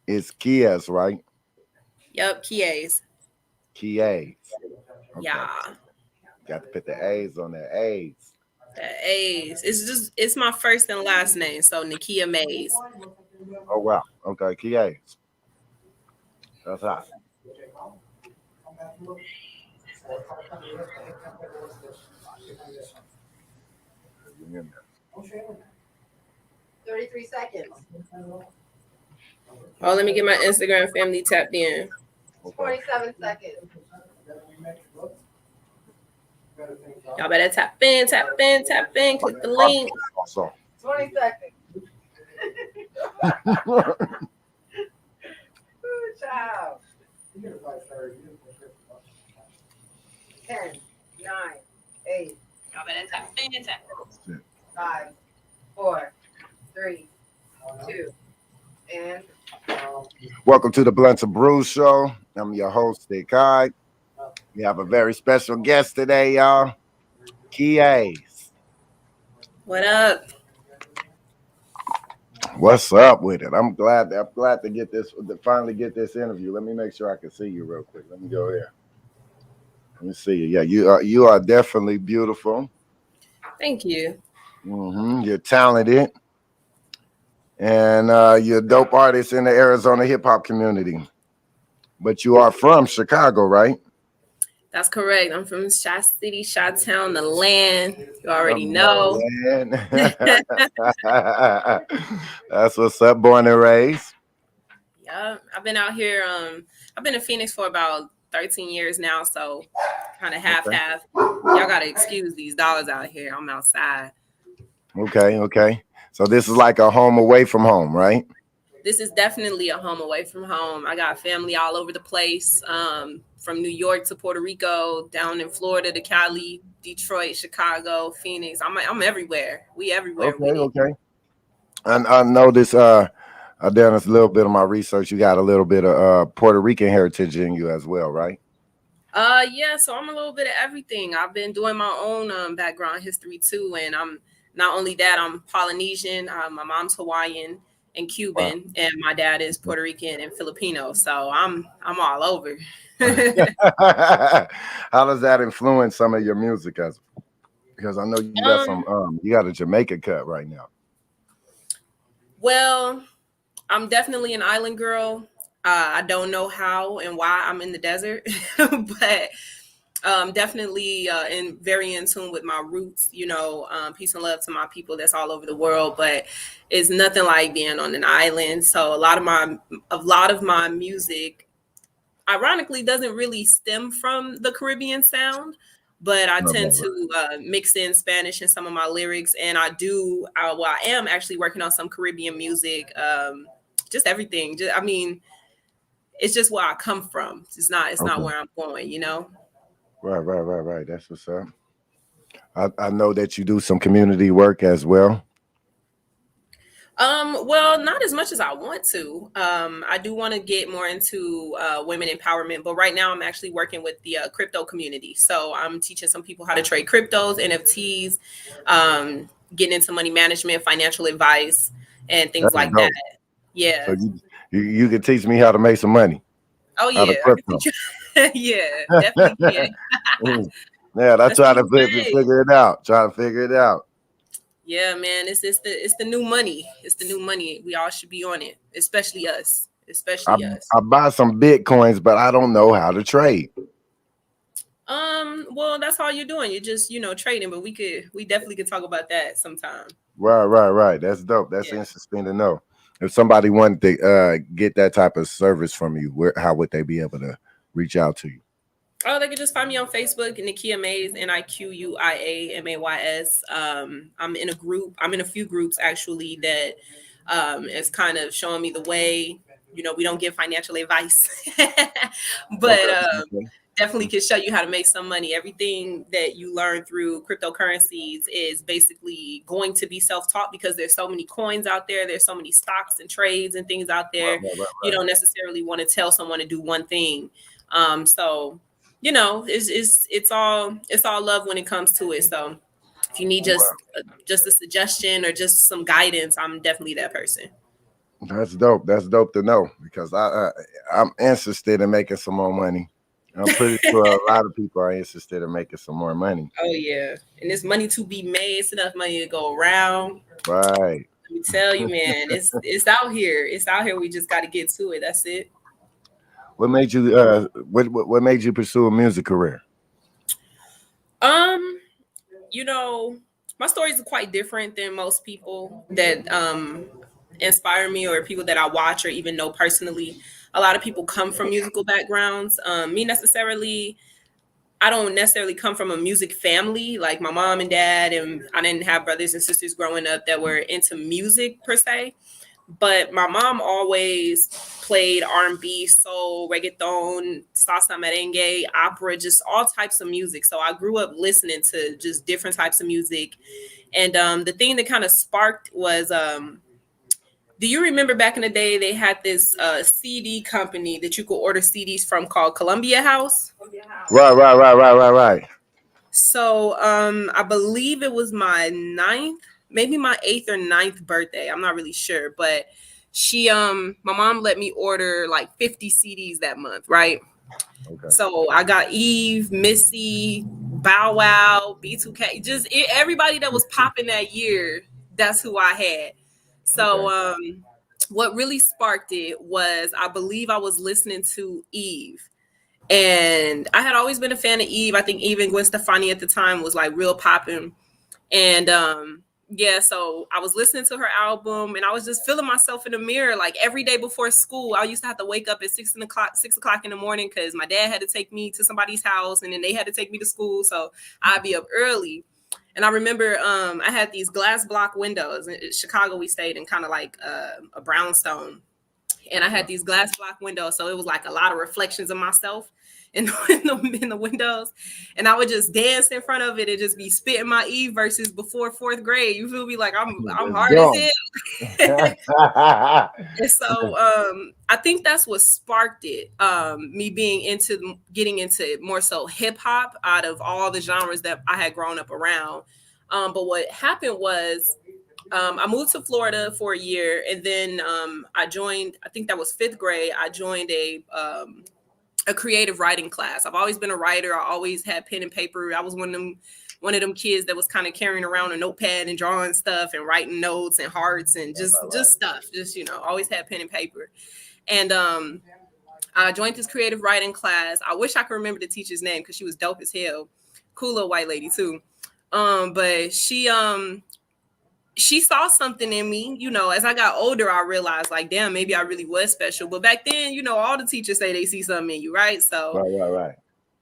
It's Qiayz, right? Yep, Qiayz. Qiayz. Okay. Yeah. Got to put the A's on there. A's. The A's. It's my first and last name, so Nakia Mays. Oh wow. Okay, Qiayz. That's hot. You in 33 seconds. Oh, let me get my Instagram family tapped in. there. Okay. 27 seconds. Y'all better tap in, tap in, tap in. Click the link. Awesome. 20 seconds. Good job. 10, 9, 8, Y'all better tap in, tap in. 5, 4, 3, 2, and Welcome to the BluntzNBrewz Show. I'm your host, Sticc Hyde. We have a very special guest today, y'all. Qiayz. What up? What's up with it? I'm glad to get this to finally get this interview. Let me make sure I can see you real quick. Let me go here. Let me see you. Yeah, you are definitely beautiful. Thank you. You're talented, and you're a dope artist in the Arizona hip hop community. But you are from Chicago, right? That's correct. I'm from Chi City, Chi Town, the land. You already know. That's what's up. Born and raised. Yeah, I've been out here. I've been in Phoenix for about 13 years now, so kind of half. Y'all gotta excuse these dollars out here. I'm outside. Okay. So this is like a home away from home, right? This is definitely a home away from home. I got family all over the place, from New York to Puerto Rico, down in Florida to Cali, Detroit, Chicago, Phoenix. I'm everywhere. We everywhere. Okay. And I noticed I've done a little bit of my research. You got a little bit of Puerto Rican heritage in you as well, right? Yeah, so I'm a little bit of everything. I've been doing my own background history too, and I'm not only that, I'm Polynesian. My mom's Hawaiian and Cuban, and my dad is Puerto Rican and Filipino. So I'm all over. How does that influence some of your music? Because I know you got you got a Jamaica cut right now. Well, I'm definitely an island girl. I don't know how and why I'm in the desert, but definitely very in tune with my roots. Peace and love to my people that's all over the world. But it's nothing like being on an island. So a lot of my music, ironically, doesn't really stem from the Caribbean sound. But I tend to mix in Spanish in some of my lyrics, and I am actually working on some Caribbean music. Just everything. It's just where I come from. It's not where I'm going. Right. That's what's up. I know that you do some community work as well. Well, not as much as I want to. I do want to get more into women empowerment, but right now I'm actually working with the crypto community. So I'm teaching some people how to trade cryptos, NFTs, getting into money management, financial advice, and things That's like dope. that. Yeah. So you can teach me how to make some money. Oh Out of yeah. crypto. Yeah, definitely. Yeah. Yeah, I That's try to the new thing. figure it out. Try to figure it out. Yeah, man, it's the new money. It's the new money. We all should be on it, especially us. I, Especially us. I buy some Bitcoins, but I don't know how to trade. Well, that's all you're doing. You're just, trading, but we definitely could talk about that sometime. Right. That's dope. That's Yeah. interesting to know. If somebody wanted to get that type of service from you, how would they be able to reach out to you? Oh, they could just find me on Facebook, Nakia Mays, NIQUIAMAYS. I'm in a group. I'm in a few groups actually that is kind of showing me the way. We don't give financial advice, but Okay. definitely can show you how to make some money. Everything that you learn through cryptocurrencies is basically going to be self-taught because there's so many coins out there. There's so many stocks and trades and things out there. Right. You don't necessarily want to tell someone to do one thing. So it's all love when it comes to it. So if you need just a suggestion or just some guidance, I'm definitely that person. That's dope. That's dope to know because I'm interested in making some more money. I'm pretty sure a lot of people are interested in making some more money. Oh yeah, and there's money to be made. It's enough money to go around. Right. Let me tell you, man, it's out here. It's out here. We just got to get to it. That's it. What made you what made you pursue a music career? You know, my stories are quite different than most people that inspire me or people that I watch or even know personally. A lot of people come from musical backgrounds. I don't necessarily come from a music family, like my mom and dad, and I didn't have brothers and sisters growing up that were into music per se. But my mom always played R&B, soul, reggaeton, salsa, merengue, opera, just all types of music. So I grew up listening to just different types of music. And the thing that kind of sparked was, do you remember back in the day they had this CD company that you could order CDs from called Columbia House? Right. So I believe it was my maybe my 8th or 9th birthday. I'm not really sure, but my mom let me order like 50 CDs that month, right? Okay. So I got Eve, Missy, Bow Wow, B2K, just everybody that was popping that year. That's who I had. So what really sparked it was I believe I was listening to Eve. And I had always been a fan of Eve. I think Eve and Gwen Stefani at the time was like real popping. And so I was listening to her album and I was just feeling myself in the mirror. Like every day before school, I used to have to wake up at 6 o'clock in the morning because my dad had to take me to somebody's house and then they had to take me to school. So I'd be up early. And I remember I had these glass block windows. In Chicago, we stayed in kind of like a brownstone. And I had these glass block windows. So it was like a lot of reflections of myself in the windows. And I would just dance in front of it and just be spitting my Eve verses before 4th grade. You feel me? Like I'm hard as hell. And so I think that's what sparked it. Me getting into more so hip hop out of all the genres that I had grown up around. But what happened was I moved to Florida for a year, and then I joined, I think that was 5th grade, I joined a creative writing class. I've always been a writer. I always had pen and paper. I was one of them kids that was kind of carrying around a notepad and drawing stuff and writing notes and hearts and just stuff. Just, always had pen and paper. And I joined this creative writing class. I wish I could remember the teacher's name because she was dope as hell. Cool little white lady too. But she saw something in me, as I got older, I realized like, damn, maybe I really was special. But back then, all the teachers say they see something in you, right? So right.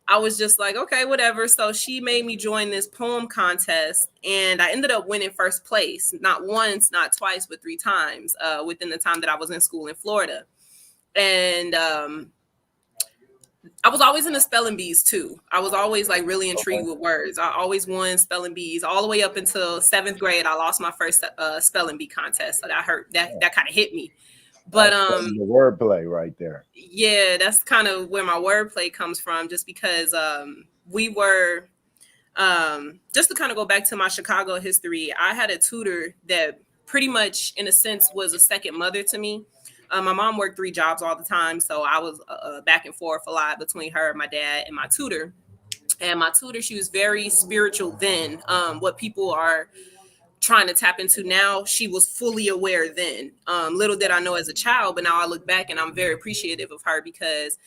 I was just like, okay, whatever. So she made me join this poem contest and I ended up winning 1st place, not once, not twice, but 3 times within the time that I was in school in Florida. And I was always in the spelling bees too. I was always like really intrigued with words. I always won spelling bees all the way up until 7th grade. I lost my first spelling bee contest. So that hurt. That kind of hit me. But the wordplay right there. Yeah, that's kind of where my wordplay comes from, just because we were just to kind of go back to my Chicago history. I had a tutor that pretty much in a sense was a second mother to me. My mom worked 3 jobs all the time. So I was back and forth a lot between her, my dad, and my tutor. And my tutor, she was very spiritual then. What people are trying to tap into now, she was fully aware then. Little did I know as a child, but now I look back and I'm very appreciative of her because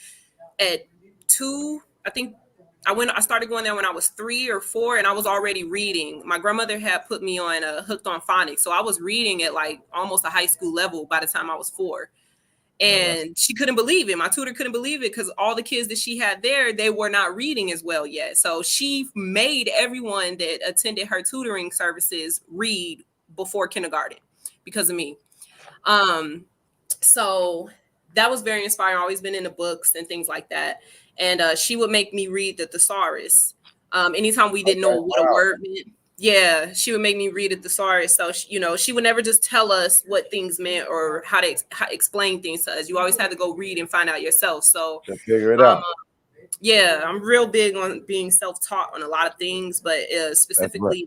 at 2, I think I started going there when I was 3 or 4 and I was already reading. My grandmother had put me on Hooked on Phonics. So I was reading at like almost a high school level by the time I was 4. And she couldn't believe it. My tutor couldn't believe it because all the kids that she had there, they were not reading as well yet. So she made everyone that attended her tutoring services read before kindergarten because of me. So that was very inspiring. I've always been into books and things like that. And she would make me read the thesaurus. Anytime we didn't know what a word meant. Yeah, she would make me read a thesaurus. So, she would never just tell us what things meant or how to explain things to us. You always had to go read and find out yourself. So to figure it out. Yeah, I'm real big on being self-taught on a lot of things, but specifically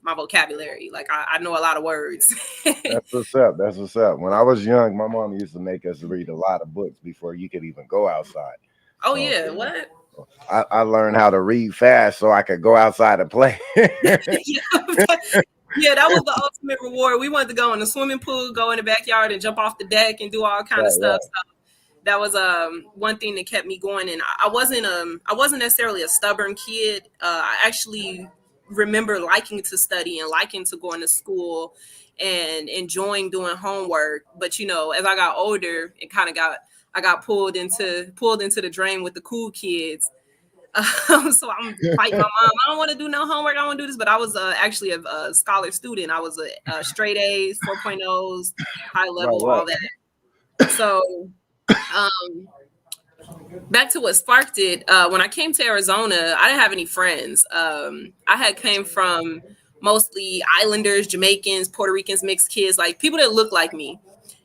my vocabulary. Like I know a lot of words. That's what's up. That's what's up. When I was young, my mom used to make us read a lot of books before you could even go outside. Oh So yeah, what? I learned how to read fast so I could go outside and play. Yeah, that was the ultimate reward. We wanted to go in the swimming pool, go in the backyard, and jump off the deck and do all kind of stuff. So that was one thing that kept me going. And I wasn't necessarily a stubborn kid. I actually remember liking to study and liking to go into school and enjoying doing homework. But you know, as I got older, I got pulled into the drain with the cool kids. So I'm fighting my mom. I don't want to do no homework. I don't want to do this. But I was actually a scholar student. I was a straight A's, 4.0s, high level, all that. So back to what sparked it. When I came to Arizona, I didn't have any friends. I had came from mostly Islanders, Jamaicans, Puerto Ricans, mixed kids, like people that look like me.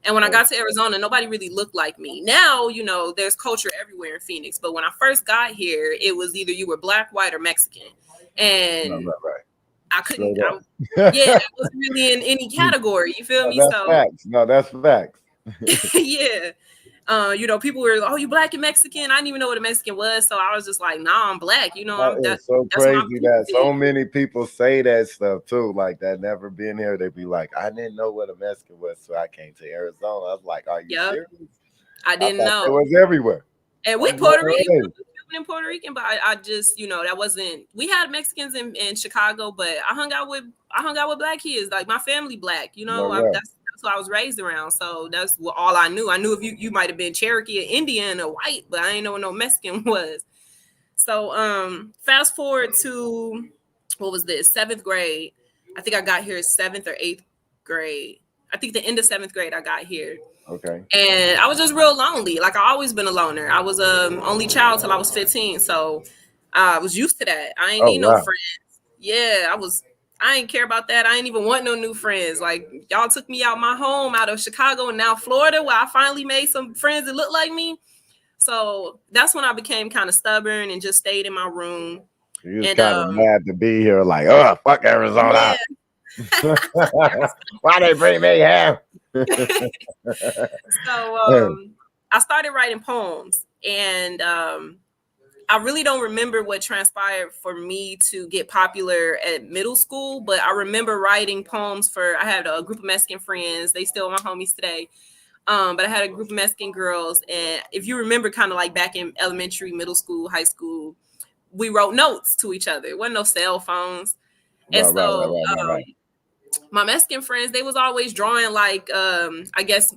And when I got to Arizona, nobody really looked like me. Now, you know, there's culture everywhere in Phoenix. But when I first got here, it was either you were black, white, or Mexican. And I couldn't, I wasn't really in any category. You feel me? That's facts. No, that's facts. Yeah. You know, people were, oh, you black and Mexican. I didn't even know what a Mexican was. So I was just like, nah, I'm black. You know, it's so crazy that so many people say that stuff too. Like that never been here. They be like, I didn't know what a Mexican was, so I came to Arizona. I was like, are you serious? I didn't know. It was everywhere. And we Puerto Rican, and Puerto Rican, but I just, you know, that wasn't. We had Mexicans in Chicago, but I hung out with black kids. Like my family black. You know, that's who I was raised around. So that's all I knew. I knew if you might have been Cherokee or Indian or white, but I didn't know what no Mexican was. So fast forward to what was this? 7th grade. I think I got here 7th or 8th grade. I think the end of 7th grade I got here. Okay. And I was just real lonely. Like I always been a loner. I was only child till I was 15. So I was used to that. I ain't need no friends. Yeah, I ain't care about that. I ain't even want no new friends. Like y'all took me out my home out of Chicago and now Florida, where I finally made some friends that look like me. So that's when I became kind of stubborn and just stayed in my room. You was kind of mad to be here, like, oh, fuck Arizona. Yeah. Why they bring me here? So I started writing poems, and I really don't remember what transpired for me to get popular at middle school, but I remember writing poems I had a group of Mexican friends. They still my homies today. But I had a group of Mexican girls. And if you remember kind of like back in elementary, middle school, high school, we wrote notes to each other. There wasn't no cell phones. And my Mexican friends, they was always drawing like, I guess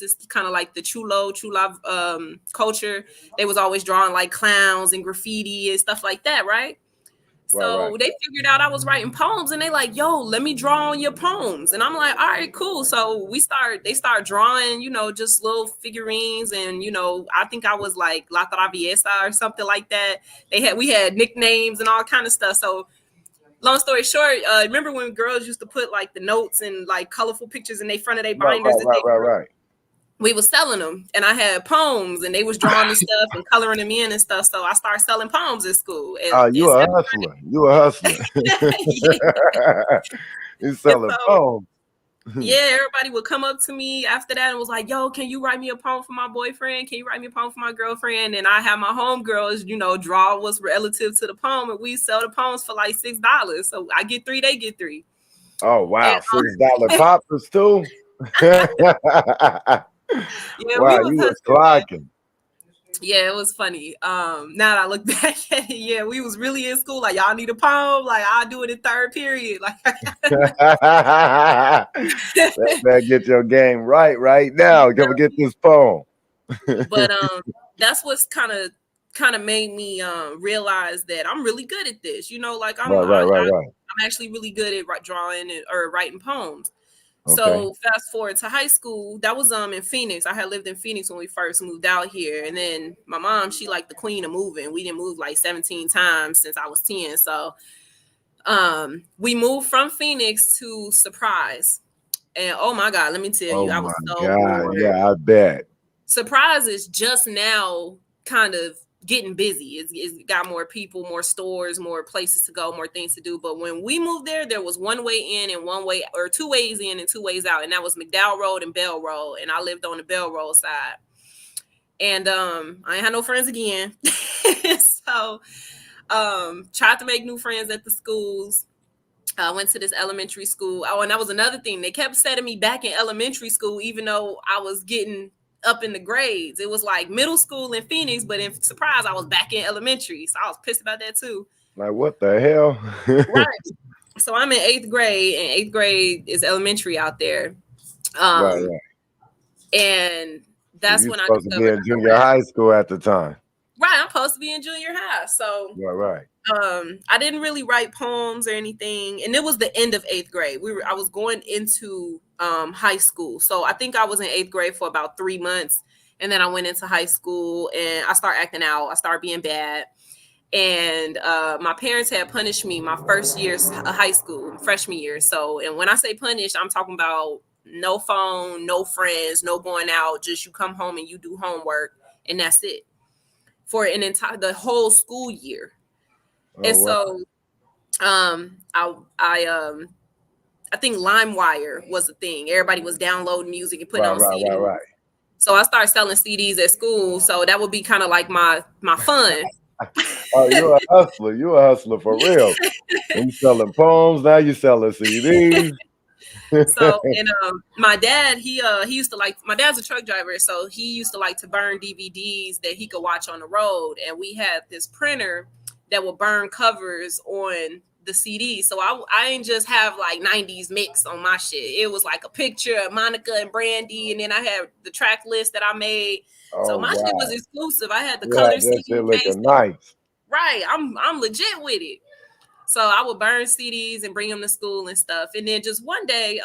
it's kind of like the chula culture. They was always drawing like clowns and graffiti and stuff like that, right? So they figured out I was writing poems, and they like, yo, let me draw on your poems. And I'm like, all right, cool. So they start drawing, you know, just little figurines. And, you know, I think I was like La Traviesa or something like that. We had nicknames and all kind of stuff. So long story short, remember when girls used to put like the notes and like colorful pictures in the front of their binders? Right. We was selling them, and I had poems, and they was drawing the stuff and coloring them in and stuff. So I started selling poems at school. You a hustler. You a hustler. You selling poems. Yeah, everybody would come up to me after that and was like, yo, can you write me a poem for my boyfriend? Can you write me a poem for my girlfriend? And I have my homegirls, you know, draw what's relative to the poem, and we sell the poems for like $6. So I get 3, they get 3. Oh, wow. $6 poppers too? Yeah, wow, you was clocking. Yeah, it was funny. Now that I look back at it, yeah, we was really in school. Like, y'all need a poem? Like, I'll do it in 3rd period. Like, better get your game right now. Go get this poem. But that's what's kind of made me realize that I'm really good at this. You know, like I'm actually really good at drawing or writing poems. Okay. So fast forward to high school, that was in Phoenix. I had lived in Phoenix when we first moved out here. And then my mom, she like the queen of moving. We didn't move like 17 times since I was 10. So we moved from Phoenix to Surprise. And oh my God, let me tell you, I was so bored. Yeah, I bet. Surprise is just now kind of getting busy. It's got more people, more stores, more places to go, more things to do. But when we moved there was one way in and one way, or two ways in and two ways out, and that was McDowell Road and Bell Road, and I lived on the Bell Road side. And I ain't had no friends again. So tried to make new friends at the schools. I went to this elementary school. Oh, and that was another thing. They kept setting me back in elementary school, even though I was getting up in the grades. It was like middle school in Phoenix, but in surprise, I was back in elementary. So I was pissed about that too. Like, what the hell? Right. So I'm in 8th grade, and 8th grade is elementary out there. Right. And that's when I supposed to be in junior high school at the time. Right, I'm supposed to be in junior high. So right. I didn't really write poems or anything, and it was the end of 8th grade. I was going into high school, so I think I was in 8th grade for about 3 months, and then I went into high school and I started acting out. I started being bad, and my parents had punished me my first year of high school, freshman year. So, and when I say punished, I'm talking about no phone, no friends, no going out. Just you come home and you do homework, and that's it for the whole school year. And so, I think LimeWire was a thing. Everybody was downloading music and putting on CDs. Right. So I started selling CDs at school. So that would be kind of like my fun. Oh, you're a hustler. You're a hustler for real. You selling poems, now you selling CDs. So, and my dad, he used to like, my dad's a truck driver, so he used to like to burn DVDs that he could watch on the road. And we had this printer that would burn covers on the CD. So I ain't just have like 90s mix on my shit. It was like a picture of Monica and Brandy, and then I had the track list that I made. So my shit was exclusive. I had the color CD. Looking nice. Right. I'm legit with it. So I would burn CDs and bring them to school and stuff. And then just one day,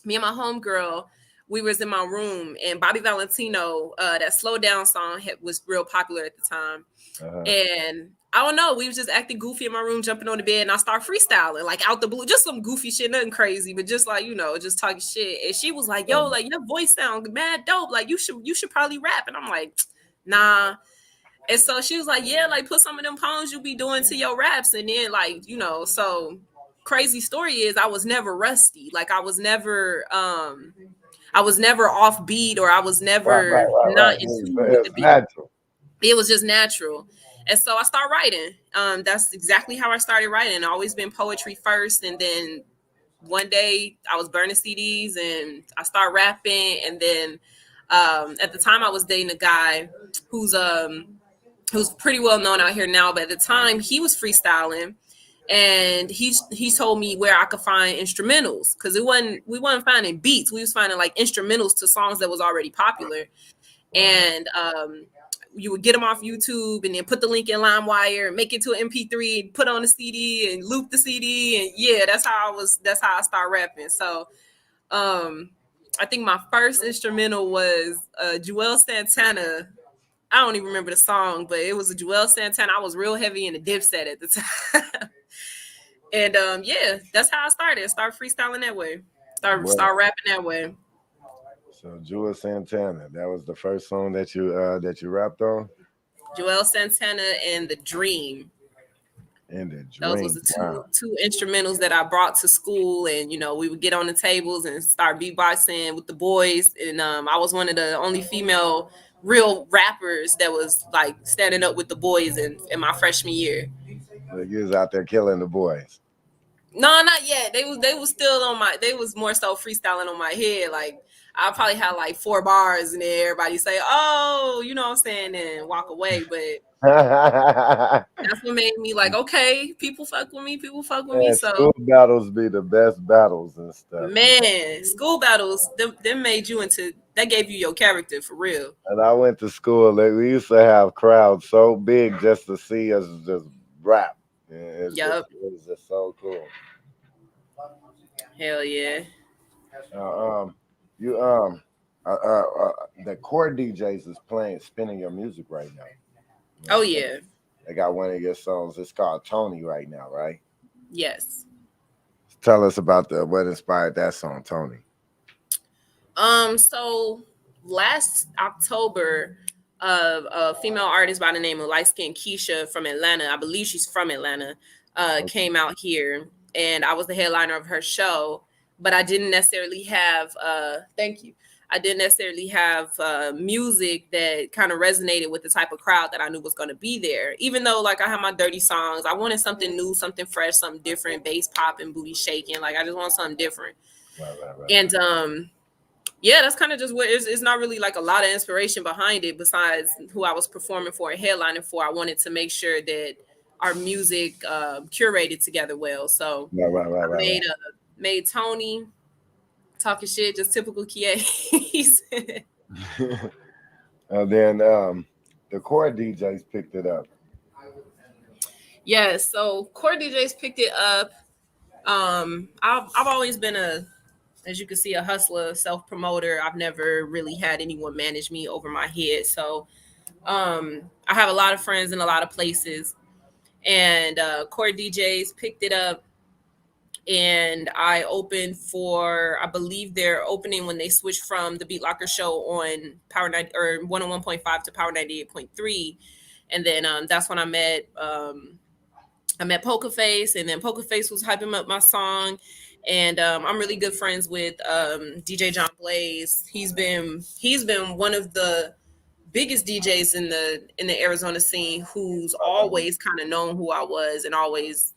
me and my homegirl, we was in my room, and Bobby Valentino, that Slow Down song was real popular at the time. And I don't know, we was just acting goofy in my room, jumping on the bed, and I start freestyling, like out the blue, just some goofy shit, nothing crazy, but just like, just talking shit. And she was like, yo, like your voice sounds mad dope. Like you should probably rap. And I'm like, nah. And so she was like, yeah, like put some of them poems you be doing to your raps. And then like, so crazy story is I was never rusty. Like I was never off beat, or I was never not in tune with the beat. Natural. It was just natural. And so I started writing. That's exactly how I started writing. Always been poetry first. And then one day I was burning CDs and I started rapping. And then at the time I was dating a guy who's pretty well known out here now, but at the time he was freestyling, and he told me where I could find instrumentals, because we wasn't finding beats, we was finding like instrumentals to songs that was already popular. And you would get them off YouTube and then put the link in LimeWire and make it to an MP3 and put on the CD and loop the CD, and yeah, that's how I started rapping. So I think my first instrumental was Joel Santana. I don't even remember the song, but it was a Joel Santana. I was real heavy in the Dipset at the time. And yeah, that's how I started. Start freestyling that way. Start rapping that way. So Joel Santana, that was the first song that you rapped on? Joel Santana and The Dream. Those was the two instrumentals that I brought to school, and we would get on the tables and start beatboxing with the boys. And I was one of the only female real rappers that was like standing up with the boys in my freshman year. You was out there killing the boys. No, not yet. They was still they was more so freestyling on my head. Like I probably had like 4 bars, and then everybody say, oh, you know what I'm saying, and walk away. But that's what made me like, okay, people fuck with me. So school battles be the best battles and stuff. Man, school battles, them made you into, that gave you your character for real. And I went to school, we used to have crowds so big just to see us just rap. It was just so cool. Hell yeah. The core DJs is spinning your music right now. Oh yeah. They got one of your songs. It's called Tony right now, right? Yes. Tell us about what inspired that song, Tony. So last October, a female artist by the name of Light Skin Keisha from Atlanta. I believe she's from Atlanta. Came out here, and I was the headliner of her show. But I didn't necessarily have. Thank you. I didn't necessarily have music that kind of resonated with the type of crowd that I knew was going to be there. Even though, like, I have my dirty songs, I wanted something new, something fresh, something different, bass popping, booty shaking. Like, I just want something different. Right. And yeah, that's kind of just what it's not really like a lot of inspiration behind it. Besides who I was performing for and headlining for, I wanted to make sure that our music curated together well. So Right. Made Tony. Talking shit, just typical Qiayz. And then the core DJs picked it up. Yes, so core DJs picked it up. I've always been as you can see, a hustler, self promoter. I've never really had anyone manage me over my head. So I have a lot of friends in a lot of places, and core DJs picked it up. And I opened for, I believe they're opening when they switched from the Beat Locker show on Power 90 or 101.5 to Power 98.3. And then that's when I met Poker Face, and then Poker Face was hyping up my song. And I'm really good friends with DJ John Blaze. He's been one of the biggest DJs in the Arizona scene, who's always kind of known who I was, and always,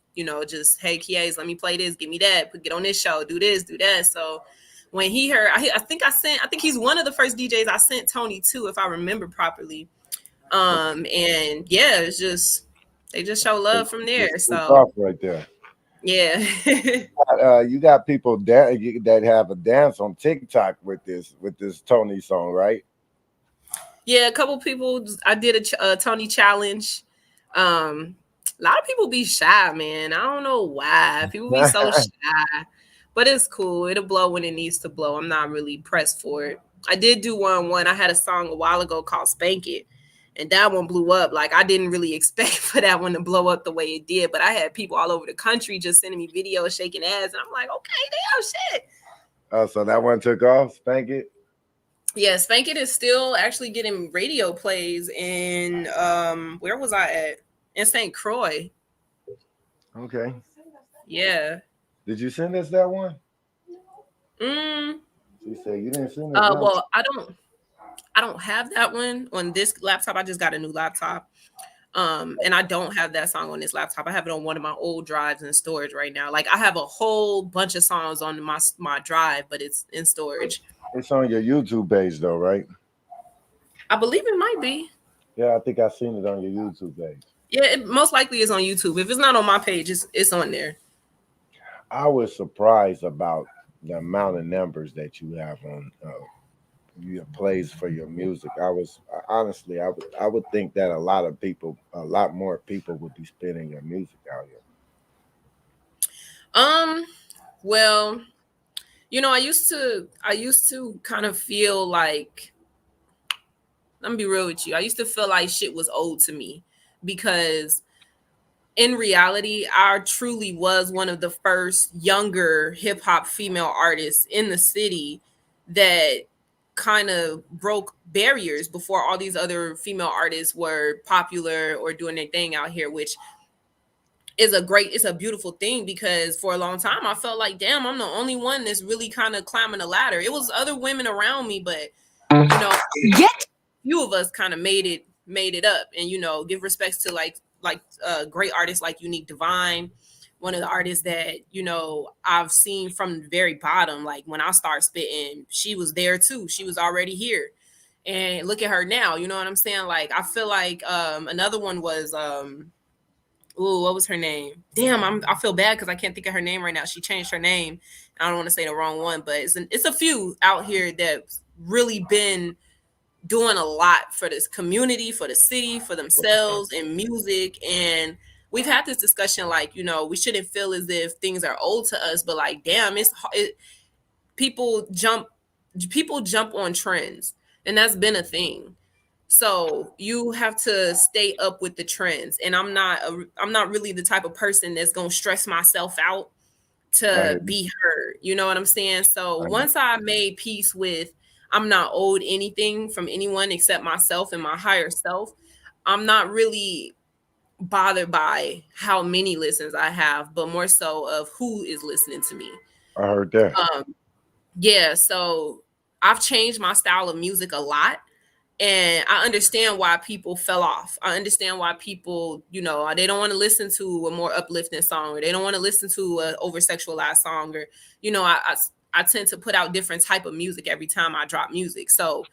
just, hey, Qiayz, let me play this, give me that, get on this show, do this, do that. So when he heard, I think he's one of the first DJs I sent Tony to, if I remember properly. And yeah, it's just, they just show love from there. So right there. Yeah. You got people that have a dance on TikTok with this Tony song, right? Yeah, a couple people. I did a Tony challenge. A lot of people be shy, man. I don't know why. People be so shy, but it's cool. It'll blow when it needs to blow. I'm not really pressed for it. I did do one. I had a song a while ago called Spank It, and that one blew up. Like, I didn't really expect for that one to blow up the way it did, but I had people all over the country just sending me videos shaking ass, and I'm like, okay, damn, shit. Oh, so that one took off, Spank It? Yeah, Spank It is still actually getting radio plays in, where was I at? In St. Croix. Okay. Yeah. Did you send us that one? She said you didn't send us. Well, I don't have that one on this laptop. I just got a new laptop. And I don't have that song on this laptop. I have it on one of my old drives in storage right now. Like, I have a whole bunch of songs on my drive, but it's in storage. It's on your YouTube page though, right? I believe it might be. Yeah, I think I seen it on your YouTube page. Yeah, it most likely is on YouTube. If it's not on my page, it's on there. I was surprised about the amount of numbers that you have on your plays for your music. I would think that a lot more people would be spinning your music out here. Well, I used to kind of feel like, let me be real with you. I used to feel like shit was owed to me, because in reality, I truly was one of the first younger hip hop female artists in the city that kind of broke barriers before all these other female artists were popular or doing their thing out here, which is it's a beautiful thing, because for a long time I felt like, damn, I'm the only one that's really kind of climbing the ladder. It was other women around me, but few of us kind of made it up. And give respects to like great artists like Unique Divine, one of the artists that I've seen from the very bottom. Like, when I start spitting, she was there too. She was already here, and look at her now. You know what I'm saying? Like, I feel like another one was what was her name? Damn, I feel bad because I can't think of her name right now. She changed her name. I don't want to say the wrong one, but it's a few out here that's really been doing a lot for this community, for the city, for themselves, and music. And we've had this discussion, like, we shouldn't feel as if things are owed to us, but like, damn, people jump on trends, and that's been a thing. So you have to stay up with the trends. And I'm not really the type of person that's gonna stress myself out to be heard. You know what I'm saying? So once I made peace with, I'm not owed anything from anyone except myself and my higher self. I'm not really bothered by how many listens I have, but more so of who is listening to me. I heard that. Yeah, so I've changed my style of music a lot. And I understand why people fell off. I understand why people, they don't want to listen to a more uplifting song, or they don't want to listen to a over sexualized song, or, I tend to put out different type of music every time I drop music. So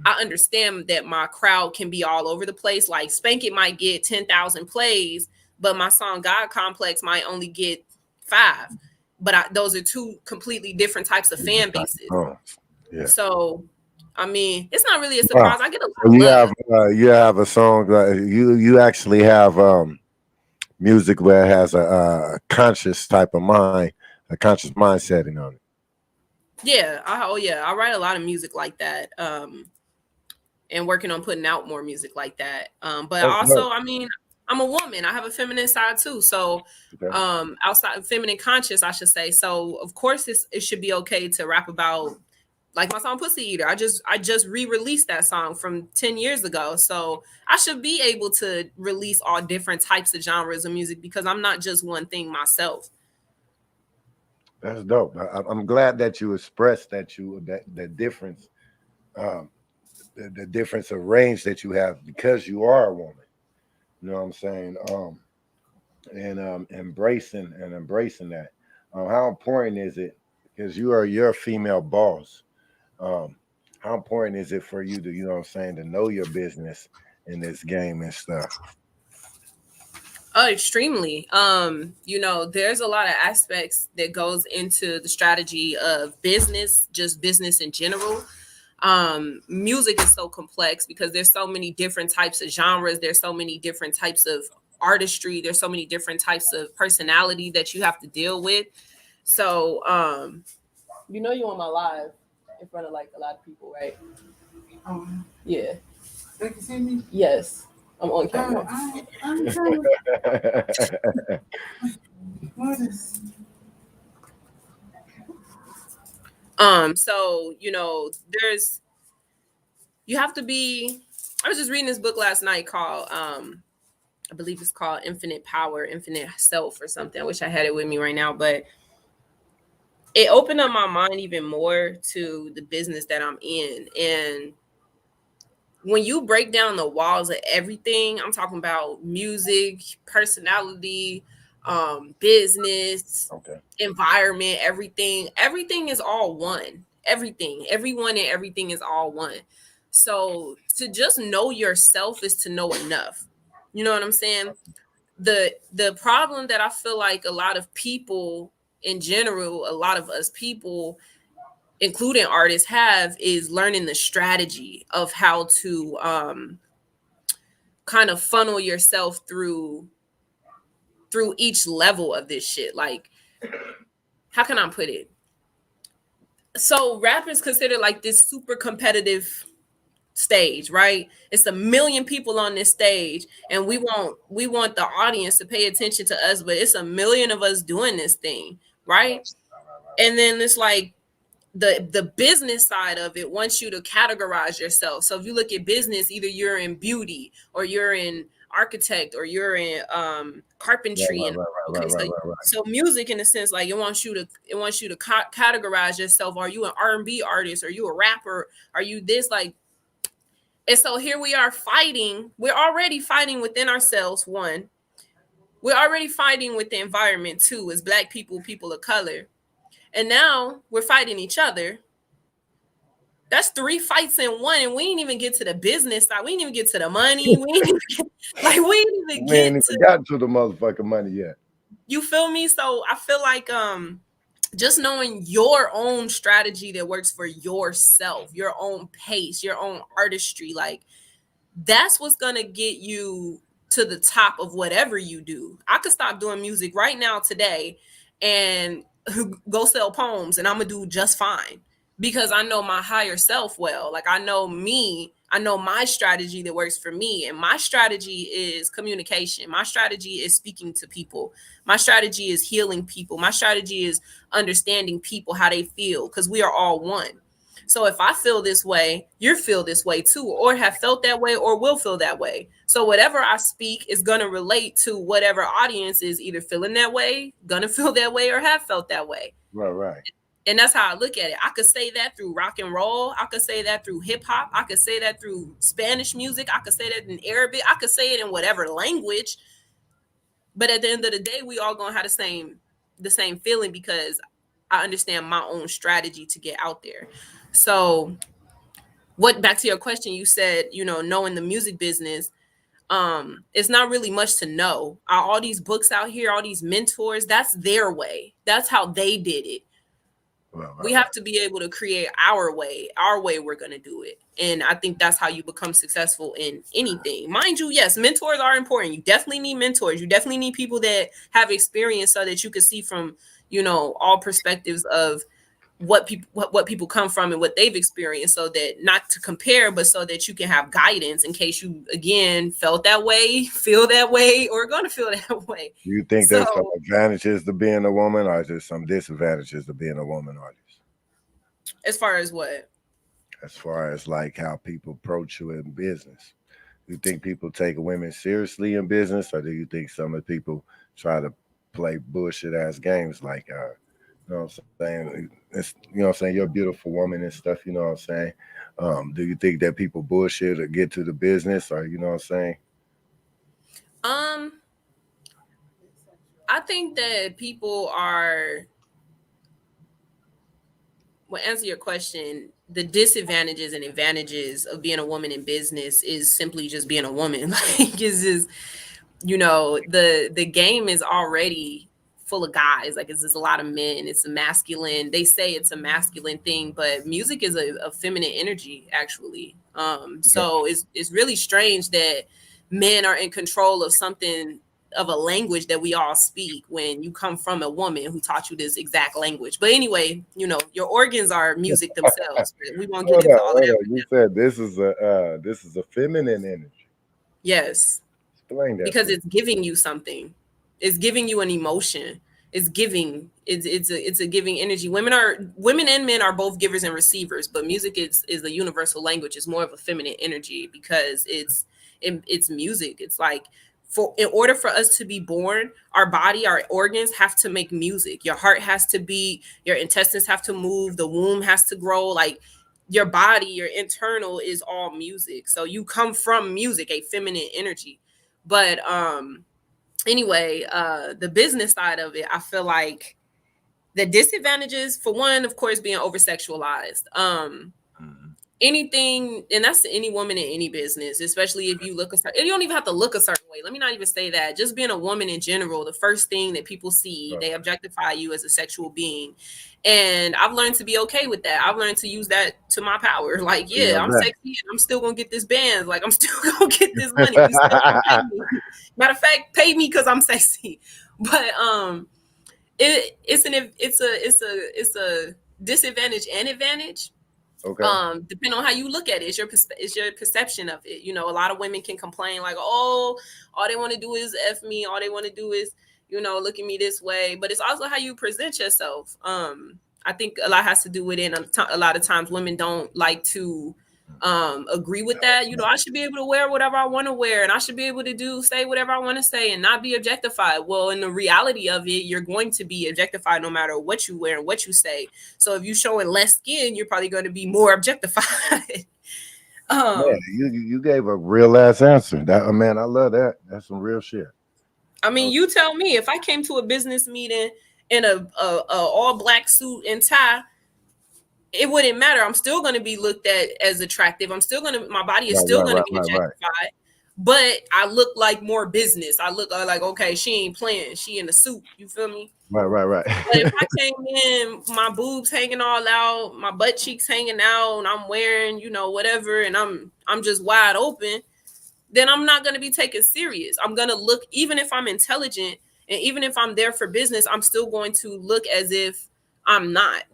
I understand that my crowd can be all over the place. Like Spank It might get 10,000 plays, but my song God Complex might only get 5. But those are two completely different types of fan bases. Oh, yeah. So, I mean, it's not really a surprise. I get a lot So of you love. you have a song you actually have music where it has a conscious type of mind, a conscious mind setting on it. Yeah. I write a lot of music like that. And working on putting out more music like that. But That's also, dope. I mean, I'm a woman. I have a feminine side too. So, Okay. outside feminine conscious, I should say. So, of course, it should be okay to rap about, like my song Pussy Eater. I just re-released that song from 10 years ago. So I should be able to release all different types of genres of music because I'm not just one thing myself. That's dope. I'm glad that you expressed that difference, um, the difference of range that you have because you are a woman. You know what I'm saying? And embracing that. How important is it? Because you're a female boss. Um, how important is it for you to, you know what I'm saying, to know your business in this game and stuff? Oh, extremely. There's a lot of aspects that goes into the strategy of business, just business in general. Music is so complex because there's so many different types of genres. There's so many different types of artistry. There's so many different types of personality that you have to deal with. So, you on my live in front of like a lot of people, right? Yeah. They can see me? Yes. I'm on camera. I'm trying to. What is? So, you have to be, I was just reading this book last night called, I believe it's called Infinite Power, Infinite Self or something. I wish I had it with me right now, but it opened up my mind even more to the business that I'm in. And when you break down the walls of everything, I'm talking about music, personality, business, Okay. environment, everything is all one. Everyone and everything is all one. So to just know yourself is to know enough. You know what I'm saying? The problem that I feel like a lot of people in general, a lot of us people, including artists, have is learning the strategy of how to kind of funnel yourself through each level of this shit. Like, how can I put it? So rap is considered like this super competitive stage, right? It's a million people on this stage, and we want the audience to pay attention to us, but it's a million of us doing this thing, right? And then it's like the business side of it wants you to categorize yourself. So if you look at business, either you're in beauty or you're in architect or you're in carpentry. And okay, so music, in a sense, like it wants you to categorize yourself. Are you an R&B artist? Are you a rapper? Are you this? Like, and so here we are fighting. We're already fighting within ourselves. One, we're already fighting with the environment. Two, as Black people, people of color. And now we're fighting each other. That's 3 fights in one, and we ain't even get to the business side. We ain't even get to the money. We ain't even got to the motherfucking money yet. You feel me? So I feel like just knowing your own strategy that works for yourself, your own pace, your own artistry, like that's what's gonna get you to the top of whatever you do. I could stop doing music right now today and go sell poems, and I'm gonna do just fine because I know my higher self well. Like I know me, I know my strategy that works for me, and my strategy is communication. My strategy is speaking to people. My strategy is healing people. My strategy is understanding people, how they feel, because we are all one. So if I feel this way, you feel this way too, or have felt that way, or will feel that way. So whatever I speak is going to relate to whatever audience is either feeling that way, going to feel that way, or have felt that way. Right. And that's how I look at it. I could say that through rock and roll. I could say that through hip hop. I could say that through Spanish music. I could say that in Arabic. I could say it in whatever language. But at the end of the day, we all gonna have the same feeling, because I understand my own strategy to get out there. So back to your question, you said, knowing the music business, it's not really much to know. All these books out here, all these mentors, that's their way. That's how they did it. We have to be able to create our way we're going to do it. And I think that's how you become successful in anything. Mind you, yes, mentors are important. You definitely need mentors. You definitely need people that have experience so that you can see from, all perspectives of what people come from and what they've experienced, so that not to compare, but so that you can have guidance in case you, again, felt that way, feel that way, or going to feel that way. Do you think there's some advantages to being a woman, or is there some disadvantages to being a woman artist? As far as what? As far as like how people approach you in business. Do you think people take women seriously in business, or do you think some of the people try to play bullshit ass games like you know what I'm saying? It's, you know what I'm saying? You're a beautiful woman and stuff, you know what I'm saying? Do you think that people bullshit or get to the business, or you know what I'm saying? I think that people are, well, answer your question, the disadvantages and advantages of being a woman in business is simply just being a woman. Like, it's just, the game is already full of guys. Like, it's just a lot of men. It's a masculine. They say it's a masculine thing, but music is a feminine energy, actually. So it's really strange that men are in control of something, of a language that we all speak, when you come from a woman who taught you this exact language. But anyway, your organs are music themselves. We won't get into all that. You said this is a feminine energy. Yes. Explain that. Because it's giving you something. It's giving you an emotion. It's a giving energy. Women and men are both givers and receivers, but music is a universal language. It's more of a feminine energy because it's music. It's like, in order for us to be born, our body, our organs have to make music. Your heart has to beat, your intestines have to move, the womb has to grow. Like, your body, your internal is all music. So you come from music, a feminine energy. But anyway, the business side of it, I feel like the disadvantages, for one, of course, being over sexualized. Anything, and that's any woman in any business, especially if you look a certain, you don't even have to look a certain way. Let me not even say that. Just being a woman in general, the first thing that people see, they objectify you as a sexual being. And I've learned to be okay with that. I've learned to use that to my power. Like, I'm sexy and I'm still gonna get this band. Like, I'm still gonna get this money. You still gonna pay me. Matter of fact, pay me because I'm sexy. But it's a disadvantage and advantage. Okay. Depending on how you look at it, it's your perception of it. A lot of women can complain like, all they want to do is F me. All they want to do is, look at me this way. But it's also how you present yourself. I think a lot has to do with it. And a lot of times women don't like to agree with that. I should be able to wear whatever I want to wear, and I should be able to say whatever I want to say and not be objectified. Well, in the reality of it, you're going to be objectified no matter what you wear and what you say. So if you're showing less skin, you're probably going to be more objectified. You gave a real ass answer. That, man, I love that. That's some real shit. I mean, you tell me, if I came to a business meeting in a all black suit and tie, it wouldn't matter. I'm still going to be looked at as attractive. My body is still going to be objectified, but I look like more business. I look like, okay, she ain't playing. She in a suit. You feel me? Right. But if I came in, my boobs hanging all out, my butt cheeks hanging out, and I'm wearing, whatever, and I'm just wide open, then I'm not going to be taken serious. I'm going to look, even if I'm intelligent and even if I'm there for business, I'm still going to look as if I'm not.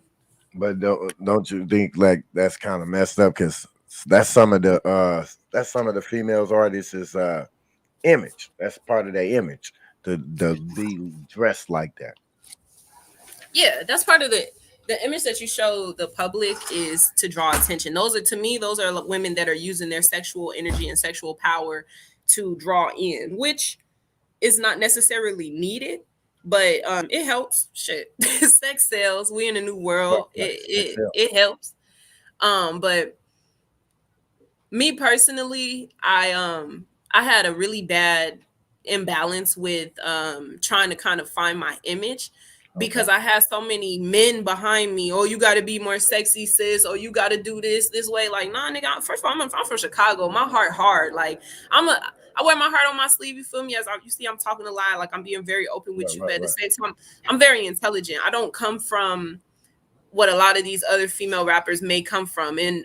But don't you think like that's kind of messed up? Because that's some of the females artists' image. That's part of their image to be dressed like that. Yeah, that's part of it. The image that you show the public is to draw attention. To me, those are women that are using their sexual energy and sexual power to draw in, which is not necessarily needed, but it helps. Shit, sex sells. We in a new world. It helps. But me personally, I had a really bad imbalance with trying to kind of find my image because I had so many men behind me. Oh, you got to be more sexy, sis. Oh, you got to do this way. Like, nah, nigga. First of all, I'm from Chicago. My heart hard. Like, I wear my heart on my sleeve. You feel me? As you see, I'm talking a lot. Like, I'm being very open with you, but at the same time, I'm very intelligent. I don't come from what a lot of these other female rappers may come from, and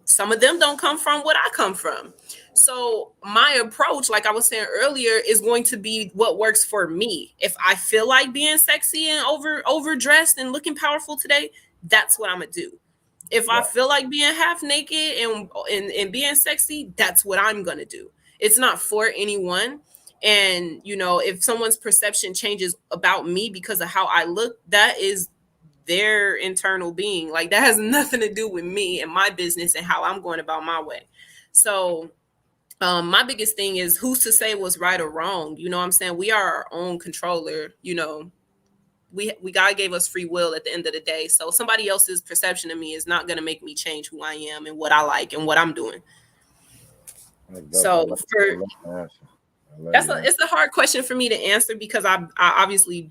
some of them don't come from what I come from. So my approach, like I was saying earlier, is going to be what works for me. If I feel like being sexy and overdressed and looking powerful today, that's what I'm gonna do. If I feel like being half naked and being sexy, that's what I'm gonna do. It's not for anyone. And if someone's perception changes about me because of how I look, that is their internal being. Like, that has nothing to do with me and my business and how I'm going about my way. So my biggest thing is, who's to say what's right or wrong? You know what I'm saying? We are our own controller. We God gave us free will at the end of the day. So somebody else's perception of me is not going to make me change who I am and what I like and what I'm doing. So it's a hard question for me to answer because I obviously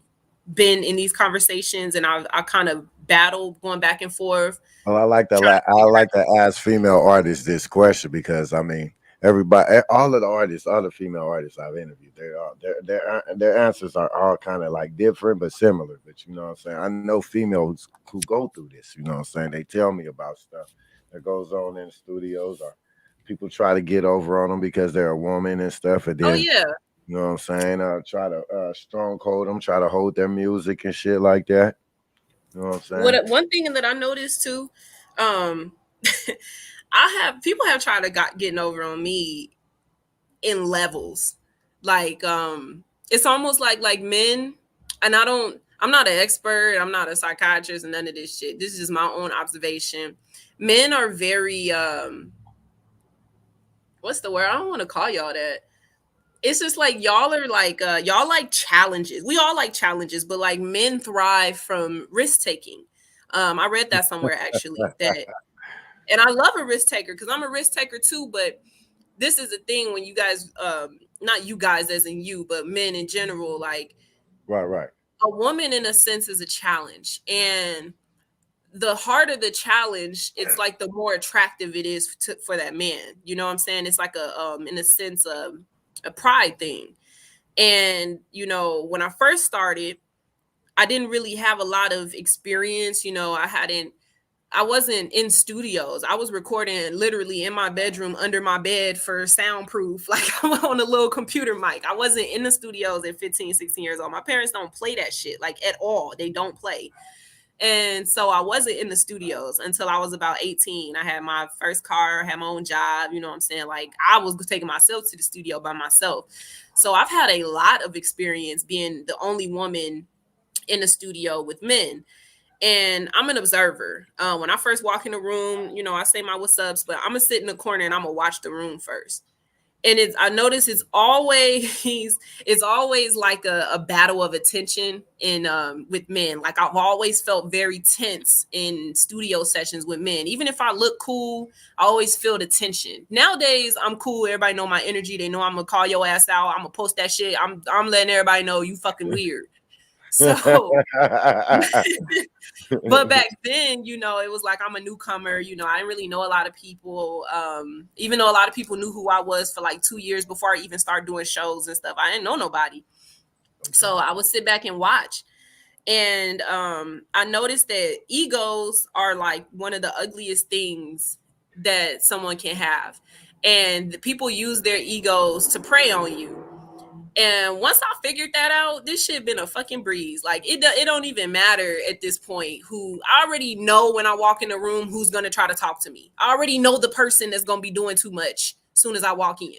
been in these conversations and I kind of battle going back and forth. Well, I like to ask female artists this question because I mean, everybody, all of the artists, all the female artists I've interviewed, their answers are all kind of like different but similar. But you know what I'm saying? I know females who go through this. You know what I'm saying? They tell me about stuff that goes on in the studios, or people try to get over on them because they're a woman and stuff. And then, you know what I'm saying? Try to stronghold them, try to hold their music and shit like that. You know what I'm saying? One thing that I noticed too, people have tried to getting over on me in levels. Like, it's almost like men, and I'm not an expert, I'm not a psychiatrist and none of this shit. This is just my own observation. Men are very, what's the word? I don't want to call y'all that. It's just like y'all are like y'all like challenges. We all like challenges, but like men thrive from risk taking. I read that somewhere actually and I love a risk taker because I'm a risk taker too. But this is the thing when you guys, not you guys as in you, but men in general, like right. A woman in a sense is a challenge, and the harder the challenge, it's like the more attractive it is for that man. You know what I'm saying? It's like in a sense a pride thing. And when I first started, I didn't really have a lot of experience. I wasn't in studios. I was recording literally in my bedroom under my bed for soundproof. Like, I'm on a little computer mic. I wasn't in the studios at 15, 16 years old. My parents don't play that shit, like, at all. They don't play. And so I wasn't in the studios until I was about 18. I had my first car, had my own job. You know what I'm saying? Like, I was taking myself to the studio by myself. So I've had a lot of experience being the only woman in the studio with men. And I'm an observer. When I first walk in the room, I say my what's ups, but I'm going to sit in the corner and I'm going to watch the room first. And I notice it's always like a battle of attention with men. Like, I've always felt very tense in studio sessions with men. Even if I look cool, I always feel the tension. Nowadays, I'm cool. Everybody know my energy. They know I'm gonna call your ass out. I'm gonna post that shit. I'm letting everybody know you fucking weird. So, but back then, it was like I'm a newcomer. I didn't really know a lot of people. Even though a lot of people knew who I was for like 2 years before I even started doing shows and stuff, I didn't know nobody. Okay. So I would sit back and watch. And I noticed that egos are like one of the ugliest things that someone can have. And the people use their egos to prey on you. And once I figured that out, this shit been a fucking breeze. Like, it don't even matter at this point who. I already know when I walk in the room who's going to try to talk to me. I already know the person that's going to be doing too much as soon as I walk in.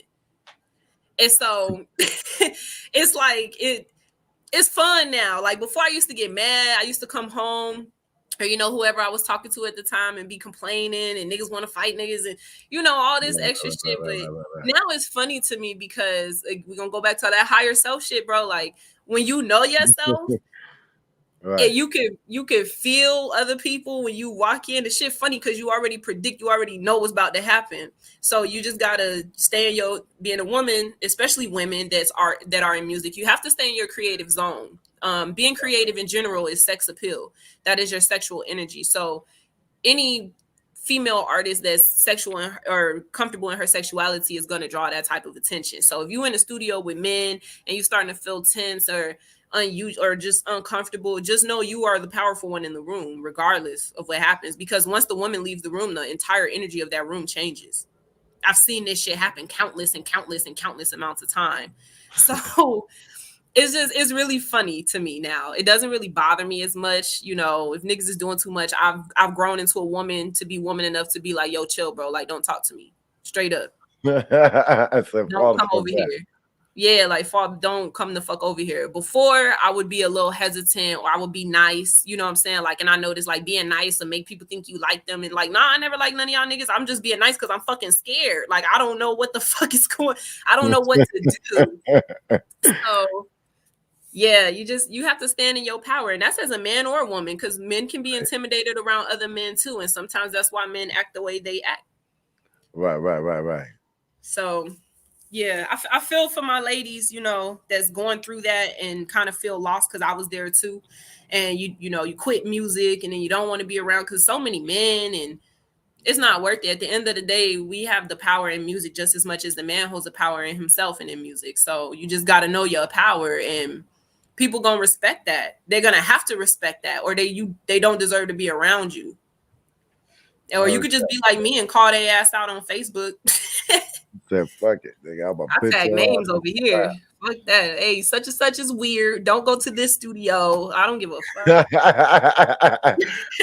And so it's like, it's fun now. Like, before I used to get mad. I used to come home or whoever I was talking to at the time, and be complaining, and niggas want to fight niggas, and all this extra shit. But now it's funny to me because we're gonna go back to that higher self shit, bro. Like when you know yourself, Right. and you can feel other people when you walk in. The shit funny because you already know what's about to happen. So you just gotta stay in your, being a woman, especially women that are in music. You have to stay in your creative zone. Being creative in general is sex appeal. That is your sexual energy. So any female artist that's sexual or comfortable in her sexuality is going to draw that type of attention. So if you're in the studio with men and you're starting to feel tense or unusual or just uncomfortable, just know you are the powerful one in the room, regardless of what happens. Because once the woman leaves the room, the entire energy of that room changes. I've seen this shit happen countless and countless and countless amounts of time. So it's really funny to me now. It doesn't really bother me as much. If niggas is doing too much, I've grown into a woman to be woman enough to be like, yo, chill, bro. Like, don't talk to me. Straight up. Don't come over here. Yeah, like, don't come the fuck over here. Before, I would be a little hesitant, or I would be nice. You know what I'm saying? Like, and I noticed, like, being nice and make people think you like them. And like, nah, I never like none of y'all niggas. I'm just being nice because I'm fucking scared. Like, I don't know what the fuck is going. I don't know what to do. So yeah, you have to stand in your power, and that's as a man or a woman, because men can be intimidated around other men too, and sometimes that's why men act the way they act. Right. So yeah, I feel for my ladies, that's going through that and kind of feel lost, because I was there too. And you quit music and then you don't want to be around because so many men, and it's not worth it. At the end of the day, we have the power in music just as much as the man holds the power in himself and in music. So you just got to know your power, and people gonna respect that. They're gonna have to respect that, or they don't deserve to be around you. Or you could just be like me and call their ass out on Facebook. Said fuck it. I tag names over here. Fuck that. Hey, such and such is weird. Don't go to this studio. I don't give a fuck.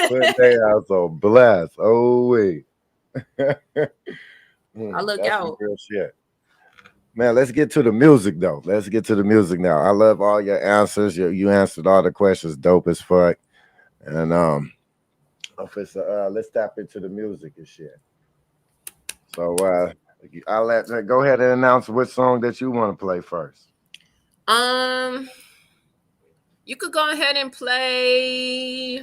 Put they out so blessed. Oh wait. I look That's out. some real shit. Man, let's get to the music though. Let's get to the music now. I love all your answers. You answered all the questions dope as fuck. And let's tap into the music and shit. So I'll go ahead and announce which song that you want to play first. You could go ahead and play.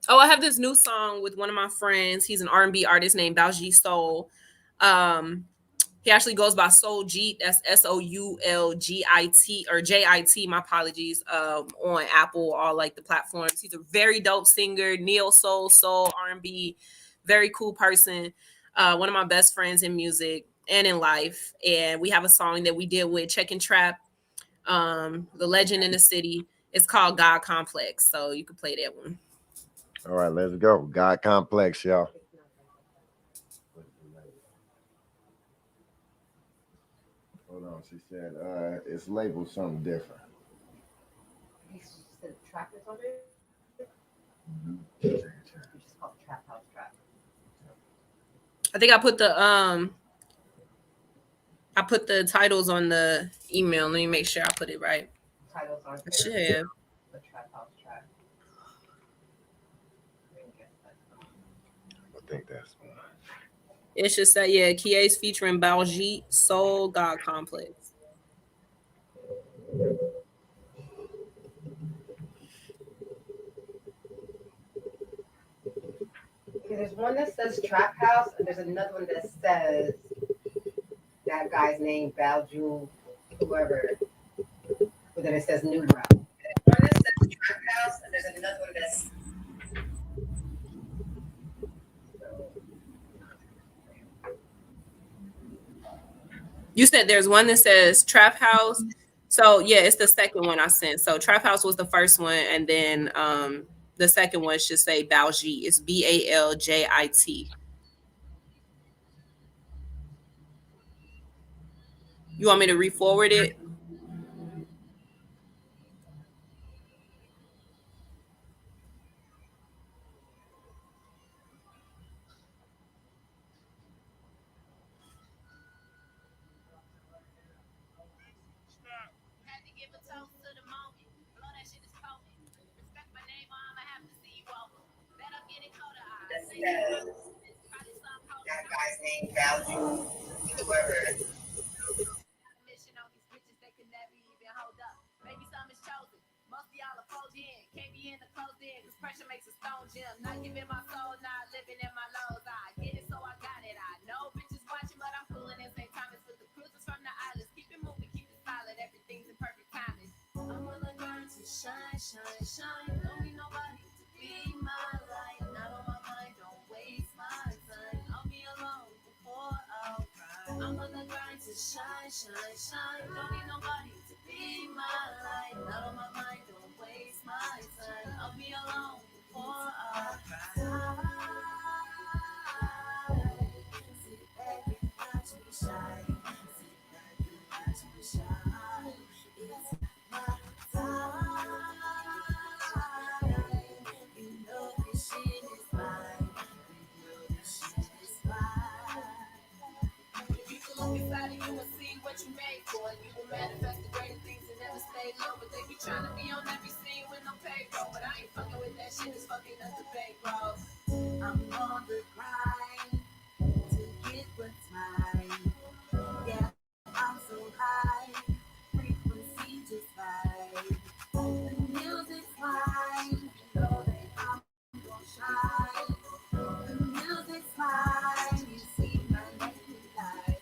Oh, I have this new song with one of my friends. He's an R&B artist named Balji Soul. He actually goes by Soul Jeet. That's SOULGIT or JIT. My apologies. On Apple, all like the platforms. He's a very dope singer, neo soul, R&B, very cool person. One of my best friends in music and in life. And we have a song that we did with Check and Trap, the legend in the city. It's called God Complex. So you can play that one. All right, let's go. God Complex, y'all. Hold on, she said it's labeled something different. He said trap is on it? Mm-hmm. It's just called Trap House Trap. I think I put the titles on the email. Let me make sure I put it right. Titles aren't I should have. The Trap House Trap. I think that's one. It should say, yeah, Qiayz featuring Balji Soul God Complex. Okay, there's one that says Trap House, and there's another one that says that guy's name, Balju, whoever. But then it says New Rap. There's one that says Trap House, and there's another one that's. You said there's one that says Trap House. So yeah, it's the second one I sent. So Trap House was the first one, and then the second one should say Balji. It's BALJIT. You want me to re-forward it? name Value, whoever. Pressure makes a stone gym. Not giving my soul, not living in my lows. I get it, so I got it. I know bitches watching, but I'm cooling in same time as with the cruisers from the islands. Keep it moving, keep it solid. Everything's in perfect timing. I'm on the grind to shine, shine, shine. Don't need nobody to be my light. Not on my mind, don't waste my time. I'll be alone before I'll cry. I'm on the grind to shine, shine, shine. Don't need nobody to be my light. Not on my mind, don't waste my time. I'll be alone before I cry. Sit back and watch me shine. Sit back and watch me shine. It's my time. You know this shit is mine. You know this shit is mine. You can look inside of you and see what you made for. You will manifest the great things and never stay low. But they be trying to be on every scene with no payroll. But I ain't fucking with that shit, it's fucking up the bankroll. I'm on the grind to get what's mine. Yeah, I'm so high, frequency just right. The music's mine, you know that I'm gon' shine. The music's mine, you see my naked light.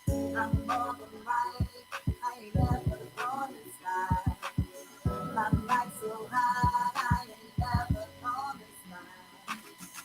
I'm on the right, I ain't never on the side. My life's so high, I ain't never on the side.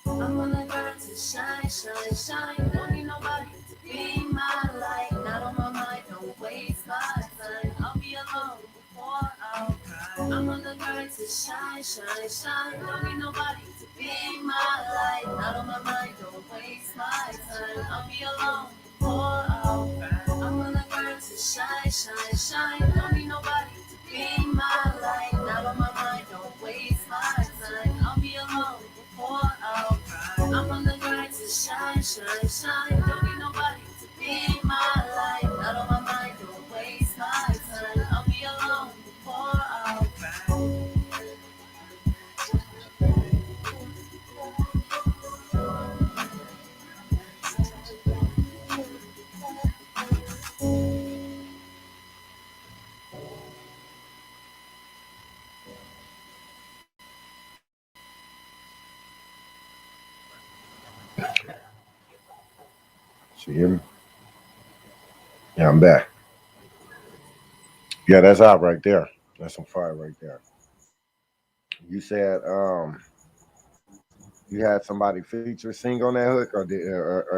I'm on the grind to shine, shine, shine. Don't need nobody to be my light. Not on my mind, don't waste my time. I'll be alone before I'll cry. I'm on the grind to shine, shine, shine. Don't need nobody to be my light. Not on my mind, don't waste my time. I'll be alone before I'll cry. I'm on the grind to shine, shine, shine. Don't need nobody to be my light. Not on my mind, don't waste my time. I'll be alone before I'll cry. I'm on the grind to shine, shine, shine. Don't need nobody to be my light. Not on my mind, don't waste my time. I'll be alone before I'll cry. You hear me? Yeah, I'm back. Yeah, that's out right there. That's some fire right there. You said you had somebody feature sing on that hook, or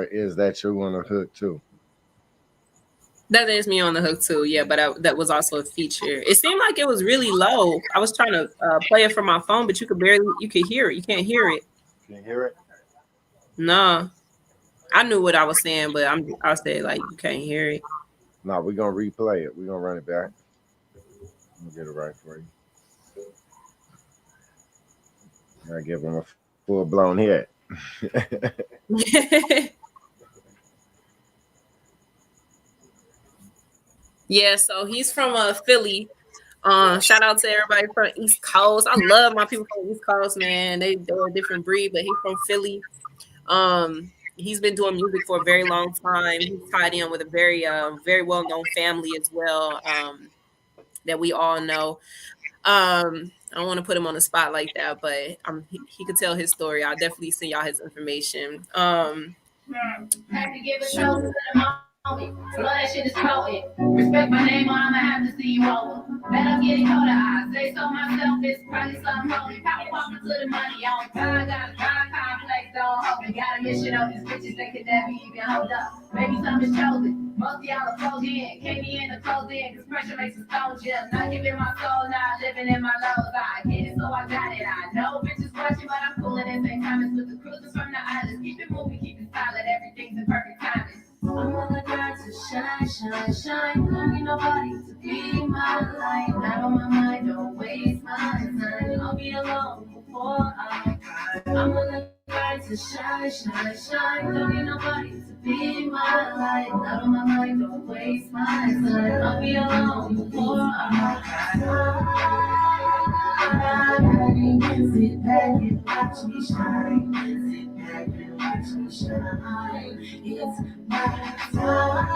is that you on the hook too? That is me on the hook too, yeah. But that was also a feature. It seemed like it was really low. I was trying to play it from my phone, but you could hear it. You can't hear it. Can you hear it? No, I knew what I was saying, but I'll say like you can't hear it. No, we're gonna replay it. We're gonna run it back. We'll get it right for you. I give him a full blown hit. Yeah, so he's from Philly. Shout out to everybody from East Coast. I love my people from East Coast, man. They're a different breed, but he's from Philly. He's been doing music for a very long time. He's tied in with a very very well-known family as well, that we all know. I don't want to put him on the spot like that, but he could tell his story. I'll definitely send y'all his information. Had to give a show to the moment. Love that shit is potent. Respect my name or I'ma have to see you over. Bet I'm getting colder. I say so myself, it's probably something holy. Power walking to the money on time. Got a drive complex, don't hold me. Got a mission on these bitches, they could never even hold up. Maybe something's chosen. Most of y'all are closed in. Can't be in the closed in, cause pressure makes a stone gym. Not giving my soul, not living in my lows. I get it, so I got it. I know bitches watching, but I'm cooling in same time as with the cruisers from the islands. Keep it moving, keep it solid. Everything's in perfect timing. I'm on the grind to shine, shine, shine. Don't need nobody to be my light. Not on my mind, don't waste my time. I'll be alone before I cry. I'm on the grind to shine, shine, shine. Don't need nobody to be my light. Not on my mind, don't waste my time. I'll be alone before I cry. Sit back and watch me shine. Sit back and watch me shine. It's my time.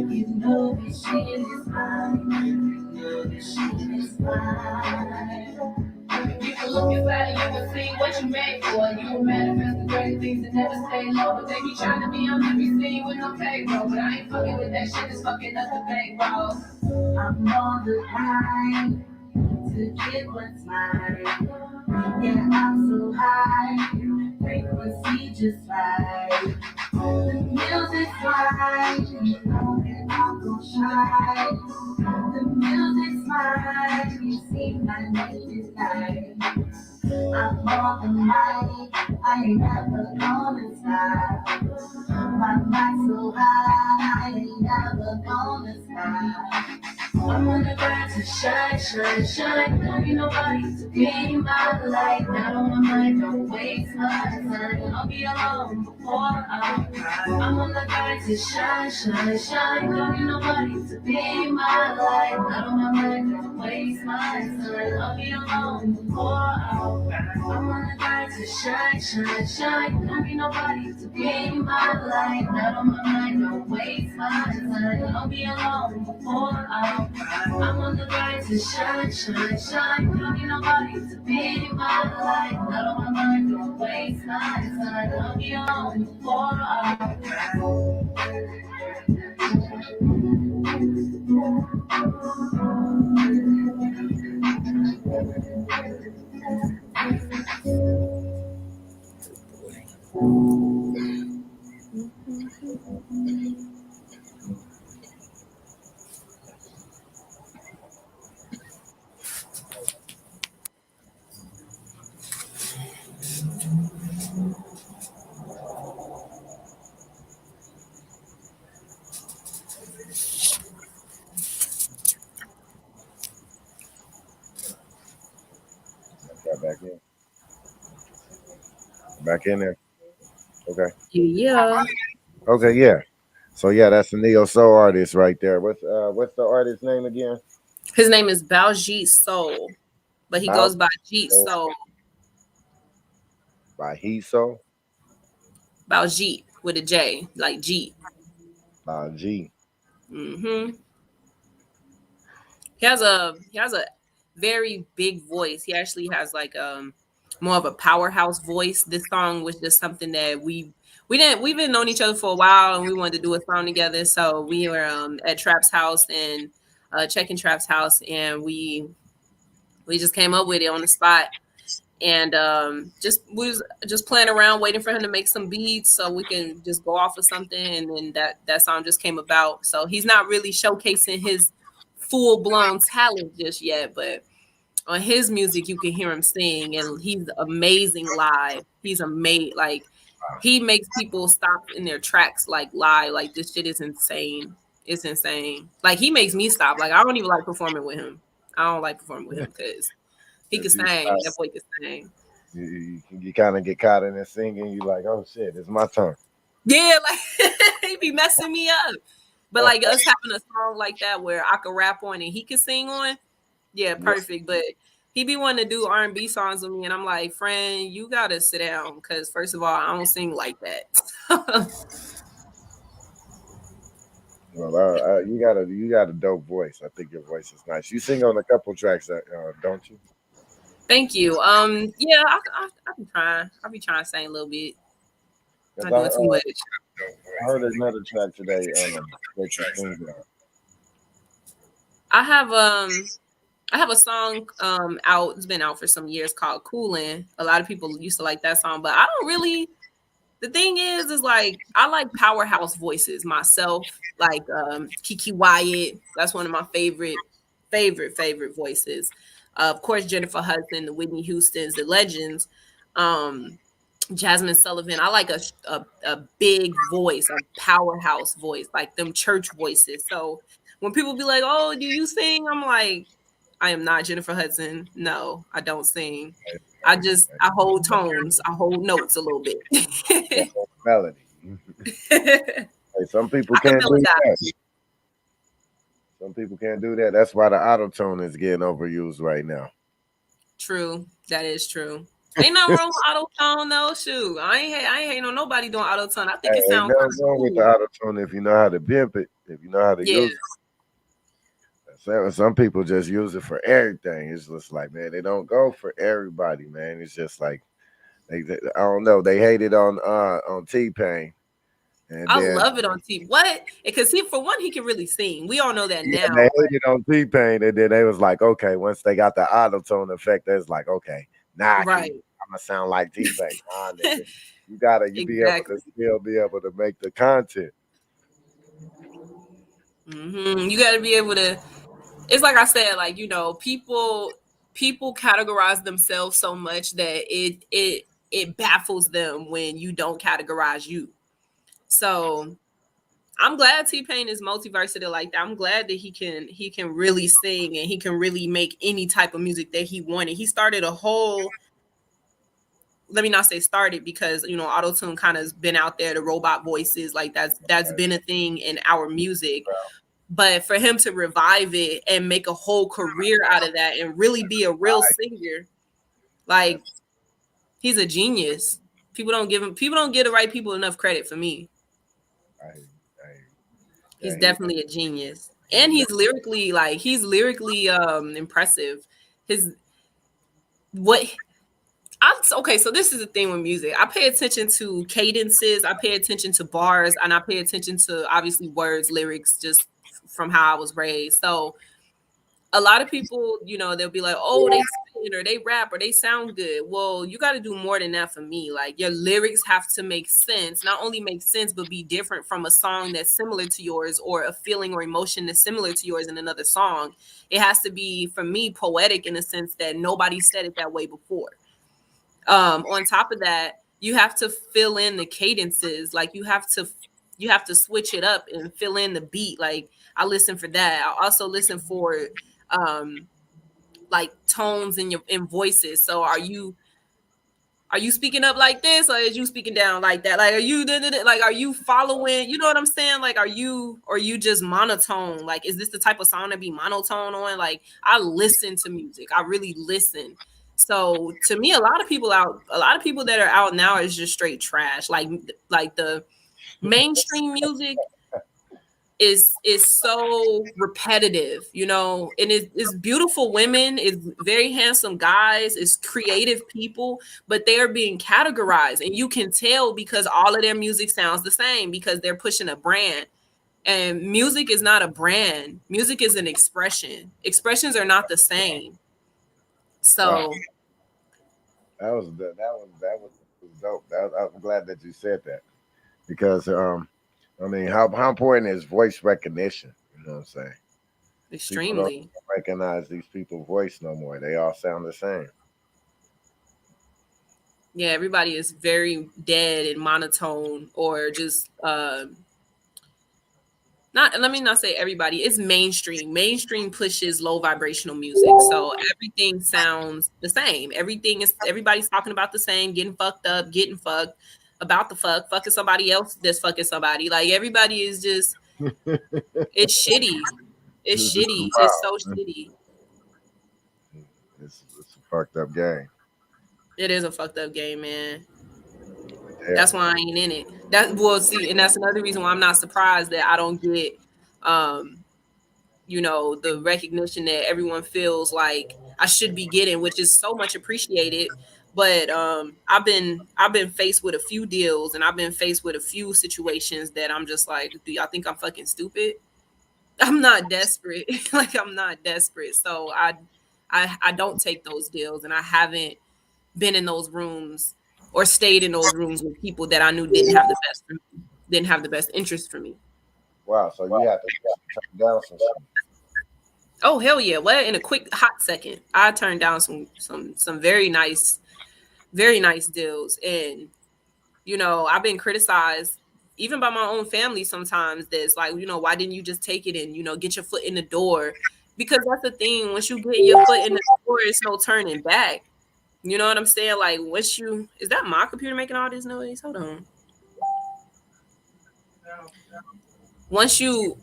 You know this shit is mine. You know this shit is mine. You can look inside and you can see what you made for. You will manifest the great things that never stay low. But they be trying to be on every scene with no payroll. But I ain't fucking with that shit, it's fucking up the bankroll. I'm on the line to get what's mine. Yeah, I'm so high, frequency just right. The music's right, you know that I'm gon' shine. The music's mine, you see my name is light. I'm on the mic, I ain't never gonna stop. My mic's so high, I ain't never gonna stop. I'm on the grind to shine, shine, shine. Don't need nobody to be my light. Not on my mind, don't waste my time. I'll be alone before I cry. I'm on the grind to shine, shine, shine. Don't need nobody to be my light. Not on my mind, don't waste my time. I'll be alone before I cry. I'm on the grind to shine, shine, shine. Don't need nobody to be my light. Not on my mind, don't waste my time. I'll be alone before I cry. I'm on the grind to shine, shine, shine. Don't need nobody to be my light. Not on my mind, don't waste my time. I'll be on before I cry. Got back in. Back in there. Okay. Yeah. Okay, yeah. So yeah, that's the neo soul artist right there. What's the artist's name again? His name is Baljeet Soul, but he goes by Jeet Soul. Soul. By He Soul? Baljeet with a J, like Jeet. G. Mm-hmm. He has a very big voice. He actually has like more of a powerhouse voice. This song was just something that we've been knowing each other for a while, and we wanted to do a song together. So we were at Trap's house and checking Trap's house, and we just came up with it on the spot. And we was just playing around, waiting for him to make some beats so we can just go off of something, and then that song just came about. So he's not really showcasing his full-blown talent just yet, but on his music you can hear him sing, and he's amazing live. He's amazing. Like, he makes people stop in their tracks, like live. Like, this shit is insane. It's insane. Like, he makes me stop. Like, I don't even like performing with him. I don't like performing with him because he can sing. That boy can sing. You kind of get caught in there singing. You like, oh shit, it's my turn. Yeah, like he be messing me up. But like us having a song like that where I could rap on and he could sing on, yeah, perfect. But he be wanting to do R&B songs with me, and I'm like, friend, you gotta sit down because first of all, I don't sing like that. Well, you got a dope voice. I think your voice is nice. You sing on a couple tracks, don't you? Thank you. Yeah, I be trying. I be trying to sing a little bit. Not doing too much. I heard another track today. I have a song out. It's been out for some years called "Coolin'." A lot of people used to like that song, but I don't really. The thing is like I like powerhouse voices myself, like Kiki Wyatt. That's one of my favorite voices. Of course, Jennifer Hudson, the Whitney Houstons, the legends. Jasmine Sullivan. I like a big voice, a powerhouse voice, like them church voices. So when people be like, "Oh, do you sing?" I'm like, I am not Jennifer Hudson. No, I don't sing. I hold tones. I hold notes a little bit. Melody. Hey, some people can't do that. Some people can't do that. That's why the auto tune is getting overused right now. True. That is true. Ain't nothing wrong with auto tune though. Shoot, I ain't hating on nobody doing auto tune. I think it Hey, ain't sounds nothing kind of wrong with the cool. auto tune if you know how to pimp it, if you know how to Yeah. use it. Some people just use it for everything. It's just like, man, they don't go for everybody, man. It's just like I don't know. They hate it on T-Pain. And I then love it on TV. What? Because for one, he can really sing. We all know that yeah, now. they hated on T-Pain, and then they was like, okay, once they got the auto tune effect, it's like, okay, now Right. I'm gonna sound like T-Pain. Nah, nigga, you be able Exactly. to still be able to make the content. You got to be able to. It's like I said, like people categorize themselves so much that it baffles them when you don't categorize you. So I'm glad T-Pain is multiversatile like that. I'm glad that he can really sing and he can really make any type of music that he wanted. He started a whole, let me not say started, because auto tune kind of been out there, the robot voices, like that's been a thing in our music. But for him to revive it and make a whole career out of that and really be a real singer, like, he's a genius. People don't give the right people enough credit for me. I, I, He's yeah, he, definitely a genius. And he's lyrically impressive. His what okay, so this is the thing with music. I pay attention to cadences, I pay attention to bars, and I pay attention to obviously words, lyrics, just from how I was raised. So a lot of people, they'll be like, oh, they spin or they rap or they sound good. Well, you got to do more than that for me. Like, your lyrics have to make sense, not only make sense, but be different from a song that's similar to yours, or a feeling or emotion that's similar to yours in another song. It has to be, for me, poetic in the sense that nobody said it that way before. On top of that, you have to fill in the cadences. Like, you have to switch it up and fill in the beat. Like, I listen for that. I also listen for um like tones in voices. So are you speaking up like this, or is you speaking down like that? Like, are you following, you know what I'm saying? Like, are you just monotone? Like, is this the type of song to be monotone on? Like, I listen to music. I really listen. So to me, a lot of people that are out now is just straight trash. Like the mainstream music is so repetitive, and it's beautiful women, it's very handsome guys, it's creative people, but they are being categorized, and you can tell because all of their music sounds the same because they're pushing a brand. And music is not a brand. Music is an expression. Expressions are not the same. wow, So that was dope. I'm glad that you said that because I mean, how important is voice recognition? You know what I'm saying? People don't extremely. recognize these people's voice no more. They all sound the same. Yeah, everybody is very dead and monotone, or just not, let me not say everybody, it's mainstream. Mainstream pushes low vibrational music. So everything sounds the same. Everybody's talking about the same, getting fucked up, getting fucked, about the fucking somebody else that's fucking somebody. Like, everybody is just, it's shitty. It's shitty. It's so Wow, shitty. it's a fucked up game. It is a fucked up game, man. Yeah, That's why I ain't in it. See, and that's another reason why I'm not surprised that I don't get um the recognition that everyone feels like I should be getting, which is so much appreciated. But I've been faced with a few deals, and I've been faced with a few situations that I'm just like, do y'all think I'm fucking stupid? I'm not desperate. Like, I'm not desperate. So I don't take those deals, and I haven't been in those rooms or stayed in those rooms with people that I knew didn't have the best interest for me. wow. So you have to turn down some shit. Oh, hell yeah! What, in a quick hot second, I turned down some very nice deals, and I've been criticized even by my own family sometimes. That's like, why didn't you just take it and get your foot in the door? Because that's the thing. Once you get your foot in the door, it's no turning back. You know what I'm saying? Like, is that my computer making all this noise? Hold on. Once you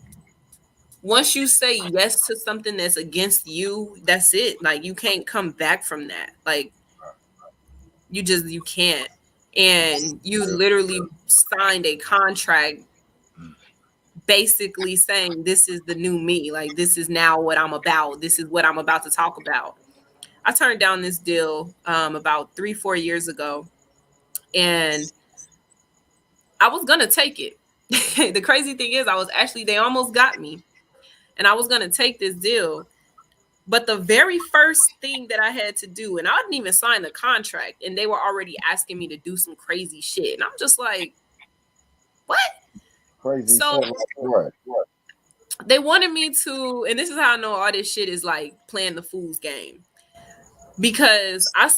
once you say yes to something that's against you, that's it. Like you can't come back from that. Like you can't. And you literally signed a contract basically saying this is the new me. Like this is now what I'm about. This is what I'm about to talk about. I turned down this deal about 3-4 years ago, and I was gonna take it. The crazy thing is, they almost got me, and I was gonna take this deal. But the very first thing that I had to do, and I didn't even sign the contract, and they were already asking me to do some crazy shit, and I'm just like, what? Crazy So shit. Like what? they wanted me to, and this is how I know all this shit is like playing the fool's game. Because I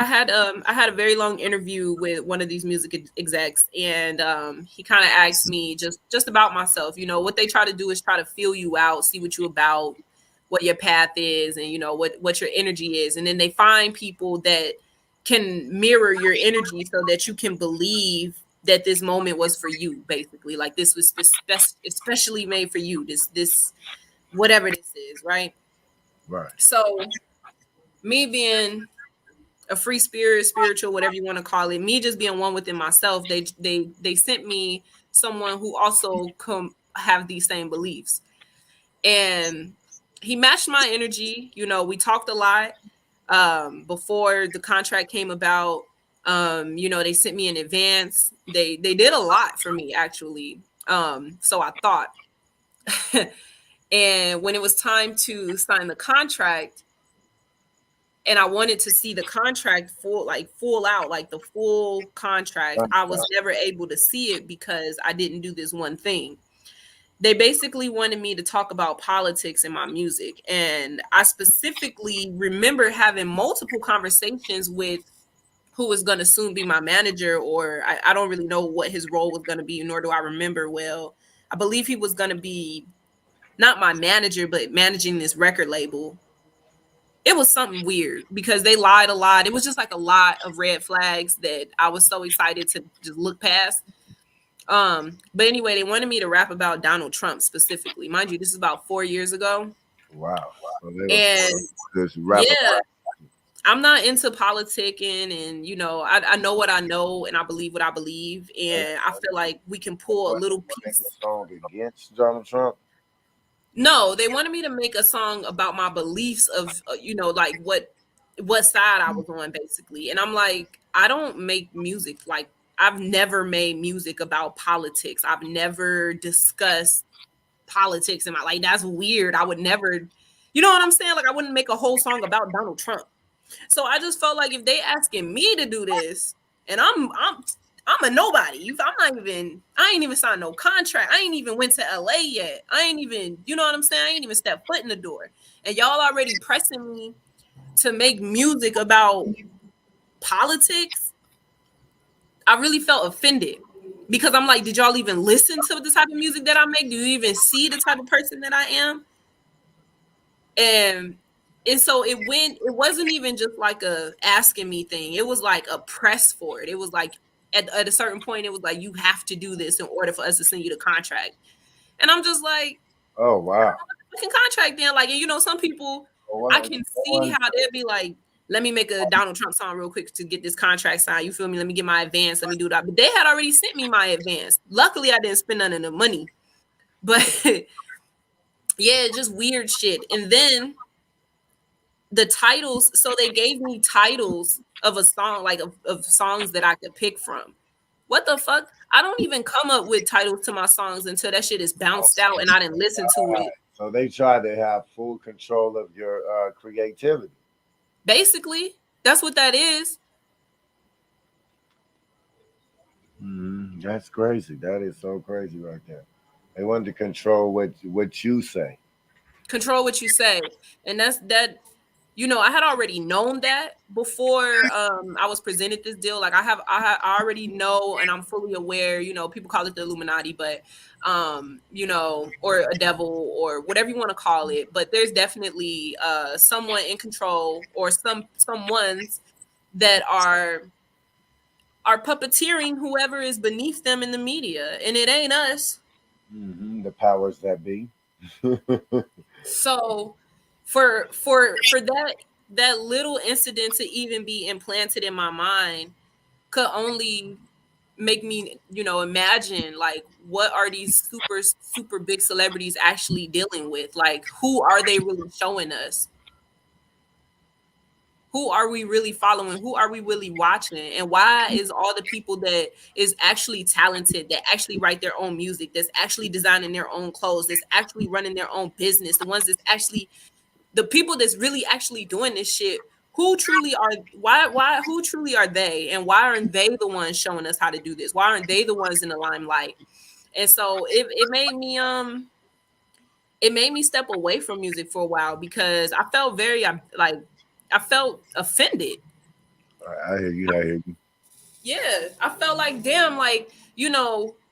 had a very long interview with one of these music execs, and he kind of asked me just about myself. You know, what they try to do is try to feel you out, see what you about, what your path is, and you know what your energy is, and then they find people that can mirror your energy so that you can believe that this moment was for you, basically. Like this was especially made for you, this whatever this is, right? Right. So me being a free spirit, spiritual, whatever you want to call it, me just being one within myself, they sent me someone who also have these same beliefs. And he matched my energy. You know, we talked a lot before the contract came about. You know, they sent me in advance. They did a lot for me, actually. So I thought. And when it was time to sign the contract, and I wanted to see the contract full out, like the full contract, I was never able to see it because I didn't do this one thing. They basically wanted me to talk about politics in my music. And I specifically remember having multiple conversations with who was going to soon be my manager, or I don't really know what his role was going to be, nor do I remember well. I believe he was going to be not my manager, but managing this record label. It was something weird because they lied a lot. It was just like a lot of red flags that I was so excited to just look past. But anyway, they wanted me to rap about Donald Trump specifically. Mind you, this is about 4 years ago. Wow. So And just rap yeah, I'm not into politicking, and you know, I know what I know, and I believe what I believe, and I feel like we can pull a little piece. a song against Donald Trump. No, they wanted me to make a song about my beliefs of, you know, like what side I was on, basically. And I'm like, I don't make music. Like, I've never made music about politics. I've never discussed politics in my, like, that's weird. I would never, you know what I'm saying? Like, I wouldn't make a whole song about Donald Trump. So I just felt like if they asking me to do this, and I'm a nobody. I ain't even signed no contract. I ain't even went to LA yet. I ain't even, you know what I'm saying? I ain't even stepped foot in the door. And y'all already pressing me to make music about politics. I really felt offended because I'm like, did y'all even listen to the type of music that I make? Do you even see the type of person that I am? And so it wasn't even just like a asking me thing. It was like a press for it. It was like, at a certain point, it was like, you have to do this in order for us to send you the contract. And I'm just like, oh wow, fucking contract then. Like, and you know, some people, I can see how they'll be like, let me make a Donald Trump song real quick to get this contract signed. You feel me? Let me get my advance. Let me do that. But they had already sent me my advance. Luckily, I didn't spend none of the money. But yeah, just weird shit. And then the titles, so they gave me titles of a song, like of songs that I could pick from. What the fuck? I don't even come up with titles to my songs until that shit is bounced out and I didn't listen to it. So they try to have full control of your creativity. Basically, that's what that is. That's crazy. That is so crazy right there. They wanted to control what you say. Control what you say. And that's that. You know, I had already known that before I was presented this deal. Like I already know, and I'm fully aware, you know, people call it the Illuminati, but you know, or a devil or whatever you want to call it. But there's definitely someone in control, or someones that are puppeteering whoever is beneath them in the media. And it ain't us. The powers that be. So for that little incident to even be implanted in my mind could only make me, imagine like what are these super big celebrities actually dealing with? Like who are they really showing us? Who are we really following? Who are we really watching? And why is all the people that is actually talented, that actually write their own music, that's actually designing their own clothes, that's actually running their own business, the ones that's actually the people that's really actually doing this shit, who truly are who truly are they, and why aren't they the ones showing us how to do this? Why aren't they the ones in the limelight? And so it made me step away from music for a while because I felt very like I felt offended. I hear you. I hear you. Yeah, I felt like damn, like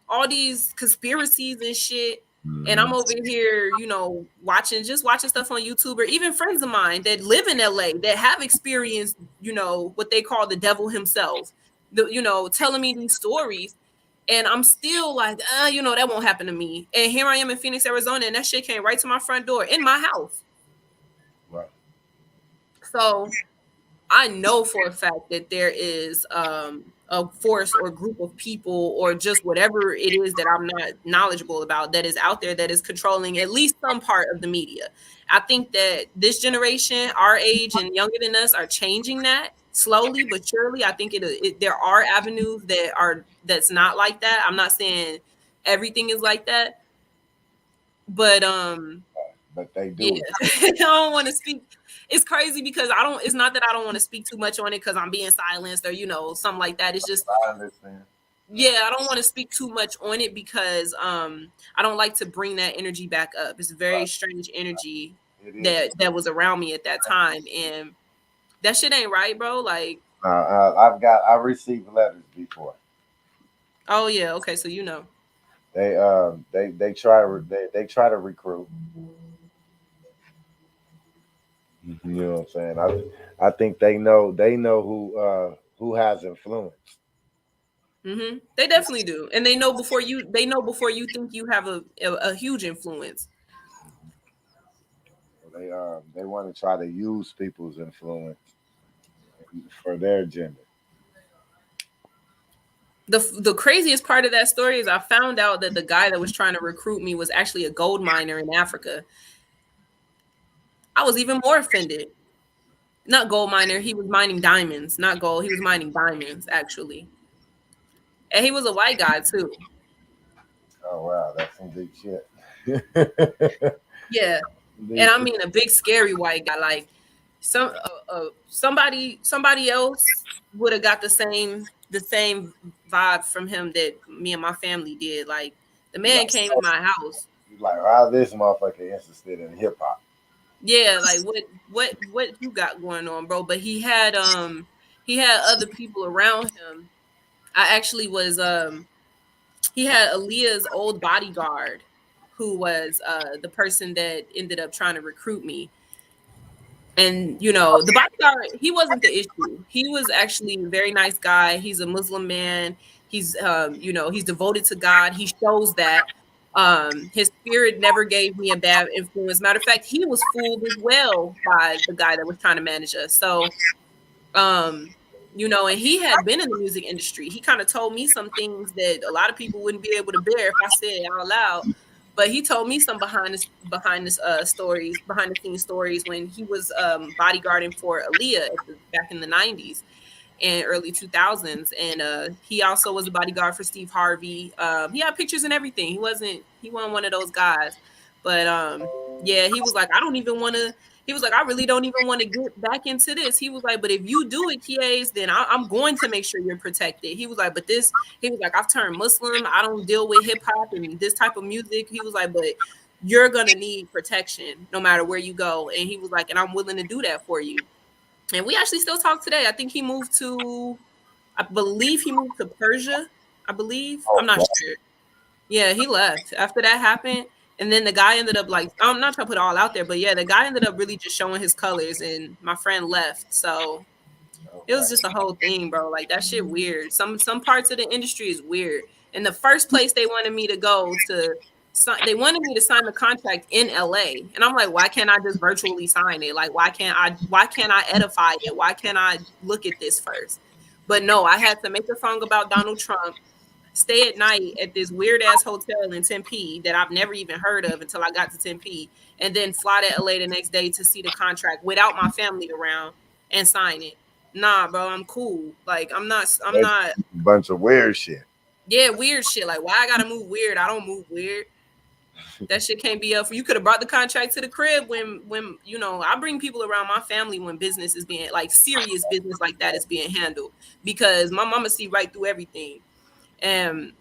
all these conspiracies and shit, and I'm Mhm. over here, watching stuff on YouTube, or even friends of mine that live in LA that have experienced, what they call the devil himself, telling me these stories, and I'm still like, that won't happen to me. And here I am in Phoenix, Arizona, and that shit came right to my front door in my house. Right. So I know for a fact that there is a force or group of people or just whatever it is that I'm not knowledgeable about that is out there that is controlling at least some part of the media. I think that this generation, our age and younger than us, are changing that slowly but surely. I think there are avenues that's not like that. I'm not saying everything is like that, but But they yeah, do it. I don't want to speak. It's crazy because I don't. It's not that I don't want to speak too much on it because I'm being silenced or something like that. It's just I understand. yeah, I don't want to speak too much on it because I don't like to bring that energy back up. It's a very strange energy It is. that was around me at that time, and that shit ain't right, bro. Like, I received letters before. oh yeah, okay, so They try to recruit. You know what I'm saying? I think they know who has influence. They definitely do, and they know before you think you have a huge influence. They want to try to use people's influence for their agenda. The craziest part of that story is I found out that the guy that was trying to recruit me was actually a gold miner in Africa. I was even more offended. Not gold miner, he was mining diamonds, not gold. He was mining diamonds actually. And he was a white guy too. Oh wow, that's some big shit. Yeah. And Big I shit. mean a big scary white guy like somebody else would have got the same vibe from him that me and my family did. Like the man Like, came in my house. like how this motherfucker interested in hip hop? Yeah, like what you got going on, bro? But he had other people around him. I actually was he had Aaliyah's old bodyguard who was the person that ended up trying to recruit me. And the bodyguard, he wasn't the issue. He was actually a very nice guy. He's a Muslim man. He's he's devoted to God. He shows that. His spirit never gave me a bad influence. Matter of fact, he was fooled as well by the guy that was trying to manage us. So and he had been in the music industry. He kind of told me some things that a lot of people wouldn't be able to bear if I said it out loud. But he told me some behind this stories, behind the scenes stories when he was bodyguarding for Aaliyah back in the 90s and early 2000s, and he also was a bodyguard for Steve Harvey. He had pictures and everything. He wasn't one of those guys, but yeah, he was like, I don't even want to. He was like, I really don't even want to get back into this. He was like, but if you do it, Qiayz, then I'm going to make sure you're protected. He was like, but this, he was like, I've turned Muslim. I don't deal with hip hop and this type of music. He was like, but you're gonna need protection no matter where you go. And he was like, and I'm willing to do that for you. And we actually still talk today. I believe he moved to Persia. I believe. I'm not sure. Yeah, he left after that happened. And then the guy ended up like, I'm not trying to put it all out there, but yeah, the guy ended up really just showing his colors and my friend left. So it was just a whole thing, bro. Like that shit weird. Some parts of the industry is weird. And the first place they wanted me to go to they wanted me to sign the contract in LA, and I'm like, why can't I just virtually sign it? Like, why can't I edify it? Why can't I look at this first? But no, I had to make a song about Donald Trump, stay at night at this weird ass hotel in Tempe that I've never even heard of until I got to Tempe, and then fly to LA the next day to see the contract without my family around and sign it. Nah, bro, I'm cool. Like, I'm not A bunch of weird shit. Yeah, weird shit. Like, why I gotta move weird? I don't move weird. That shit can't be up for you. Could have brought the contract to the crib when you know, I bring people around my family when business is being, like, serious business like that is being handled, because my mama see right through everything. And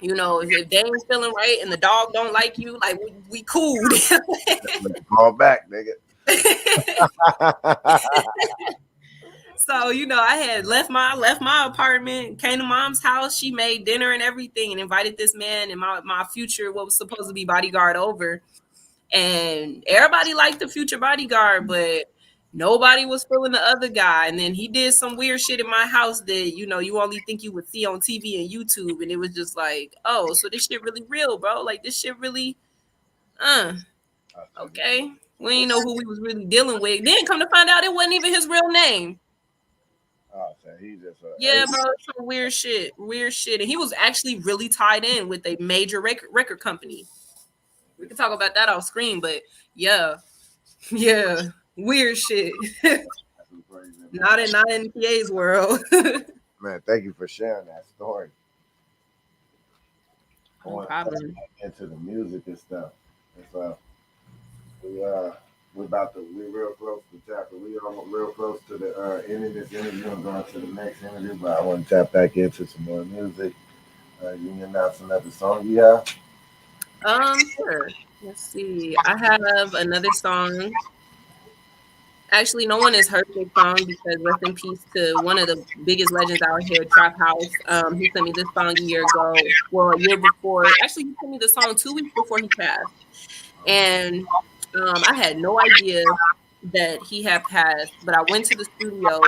you know, if they ain't feeling right and the dog don't like you, like, we cool. Call back, nigga. So, you know, I had left my apartment, came to mom's house. She made dinner and everything, and invited this man and my future, what was supposed to be bodyguard, over. And everybody liked the future bodyguard, but nobody was feeling the other guy. And then he did some weird shit in my house that, you know, you only think you would see on TV and YouTube. And it was just like, oh, so this shit really real, bro. Like, this shit really, okay. We didn't know who we was really dealing with. Then come to find out it wasn't even his real name. Oh, so he just yeah, bro, some weird shit, and he was actually really tied in with a major record company. We can talk about that off screen, but yeah, weird shit. not in Qiayz world. Man, thank you for sharing that story. No problem. Into the music and stuff. We're real close to tapping. We are real close to the end of this interview and going to the next interview, but I want to tap back into some more music. You can announce another song you have? Sure. Let's see. I have another song. Actually, no one has heard this song, because rest in peace to one of the biggest legends out here, Trap House. He sent me this song a year ago. Well, a year before. Actually, he sent me the song 2 weeks before he passed. And I had no idea that he had passed, but I went to the studio,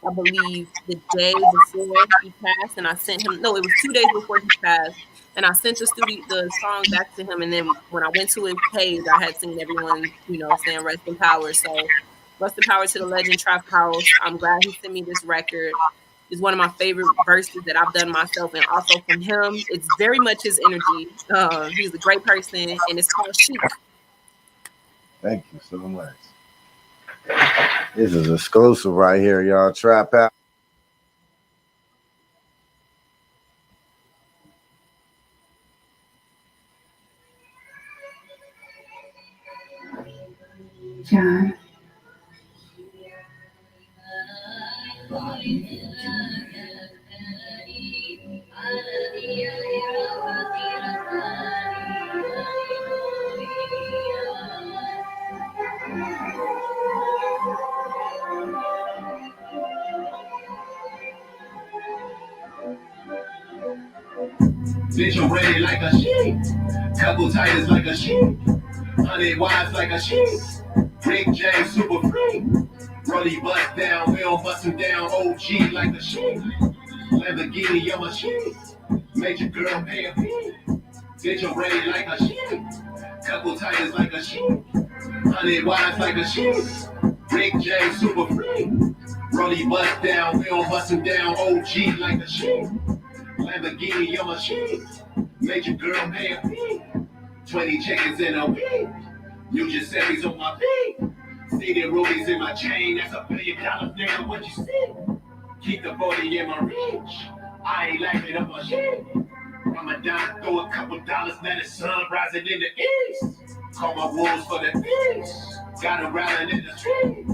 I believe the day before he passed, and I sent him, no, it was 2 days before he passed, and I sent the song back to him. And then when I went to his page, I had seen everyone, you know, saying rest in power. So rest in power to the legend Trap House. I'm glad he sent me this record. It's one of my favorite verses that I've done myself, and also from him. It's very much his energy. He's a great person, and it's called Chic. Thank you so much. This is exclusive right here, y'all. Trap House. John. Bitch, I'm ready like a sheep. Couple titles like a sheep. 100 wives like a sheep. Rick James super free. Rolly bust down, we don't bust him down. OG like a sheep. Lamborghini, I'm a sheep. Major girl pay a fee. Bitch, I'm ready like a sheep. Couple titles like a sheep. 100 wives like a sheep. Rick James super free. Rolly bust down, we don't bust him down. OG like a sheep. Lamborghini, I'm a sheep. Major girl pay a fee. 20 chickens in a week. New Giuseppe's on my feet. See the rubies in my chain. That's $1 billion, nigga. What you see? Keep the 40 in my reach. I ain't laughing up my shit. Ramadan, throw a couple dollars. Now the sun rising in the east. Call my wolves for the feast. Got them rallying in the street.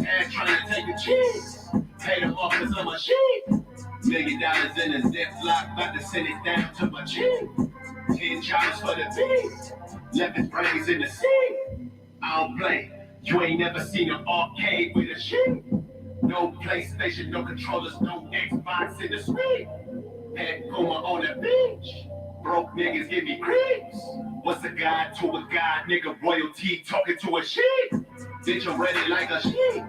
Dad trying to take the cheese. Pay them off cause I'm a sheep. $1 million in a Ziploc, about to send it down to my chin. $10 for the beat. Left his brains in the seat. I don't play. You ain't never seen an arcade with a sheep. No PlayStation, no controllers, no Xbox in the suite. Pet Puma on the beach. Broke niggas give me creeps. What's a guy to a guy? Nigga royalty talking to a sheep. Bitch, I'm ready like a sheep.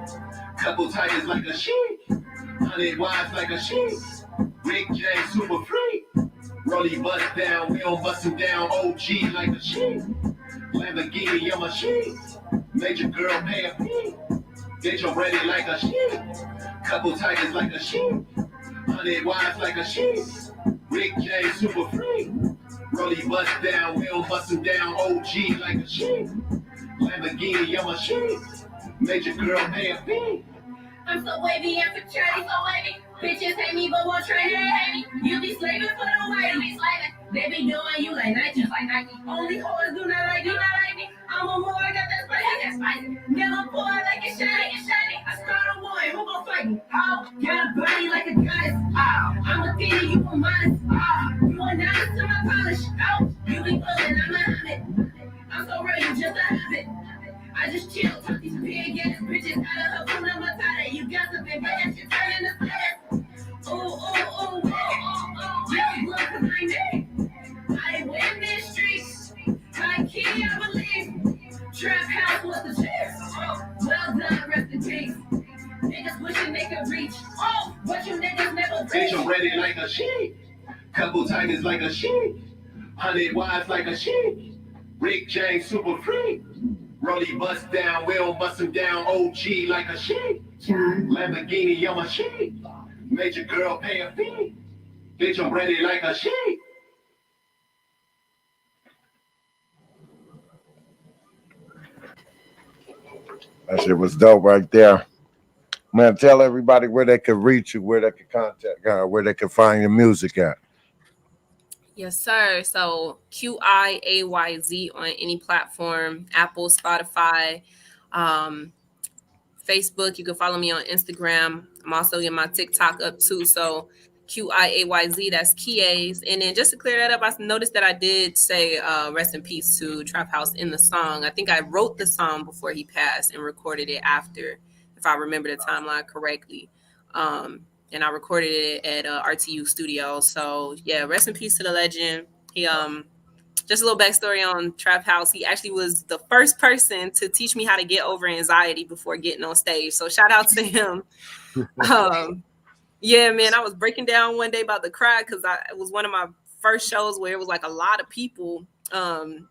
Couple tigers like a sheep. 100 wives like a sheep. Rick James super free. Rollie bust down, we don't bust him down. OG like a sheep. Lamborghini, I'm a sheep. Major girl pay a fee. Bitch, I'm ready like a sheep. Couple tigers like a sheep. 100 wives like a sheep. Rick Qiayz super free. Rollie bust down, we don't bust him down. OG like a sheep. Lamborghini, I'm a sheep. Major girl pay a fee. I'm so wavy and fraternity, so wavy. Bitches hate me, but won't try to hate me. You be slaving for the white, you be slaving. They be doing you like Nike, just like Nike. Only whores do not like me. I'm a more, got that spicy. Never pour like it's shiny. I start a war, who gon' fight me? Oh, got a body like a goddess. Oh, I'm a theater, you a modest. Oh, you a novice to my polish. Oh, you be pulling, I'm a habit. I'm so real, you just a habit. I just chill, talk these big ass bitches out of her phone, I'm a tired. You got something, but that shit turning to status. Ooh. Yeah, look, cause I made. I win this streets. High key, I believe. Trap house was the chance. Well done, rest in peace. Niggas wishing they could reach. Oh, but you niggas never reach. Bitch, I'm ready like a sheep. Couple tigers like a sheep. 100 wives like a sheep. Rick Qiayz super free. Rollie bust down, we don't bust him down. OG like a sheep. Lamborghini, I'm a sheep. Major girl pay a fee. Bitch, I'm ready like a sheep. That shit was dope right there. Man, tell everybody where they could reach you, where they could contact, where they could find your music at. Yes, sir. So Qiayz on any platform, Apple, Spotify, Facebook. You can follow me on Instagram. I'm also getting my TikTok up too. So Qiayz, that's Qiayz. And then just to clear that up, I noticed that I did say rest in peace to Trap House in the song. I think I wrote the song before he passed and recorded it after, if I remember the timeline correctly. And I recorded it at RTU Studio. So yeah, rest in peace to the legend. He just a little backstory on Trap House. He actually was the first person to teach me how to get over anxiety before getting on stage. So shout out to him. Yeah, man, I was breaking down one day about to cry because it was one of my first shows where it was like a lot of people,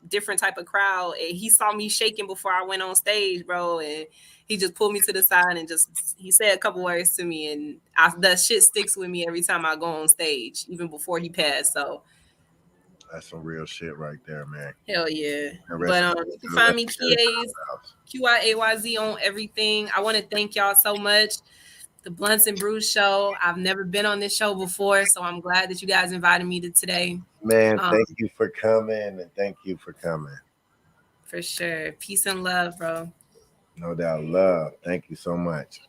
different type of crowd. And he saw me shaking before I went on stage, bro. And he just pulled me to the side and he said a couple words to me. And that shit sticks with me every time I go on stage, even before he passed. So that's some real shit right there, man. Hell yeah. But you can find me Qiayz, Qiayz on everything. I want to thank y'all so much. The BluntzNBrewz Show. I've never been on this show before, so I'm glad that you guys invited me to today. Man, thank you for coming, and thank you for coming. For sure. Peace and love, bro. No doubt. Love. Thank you so much.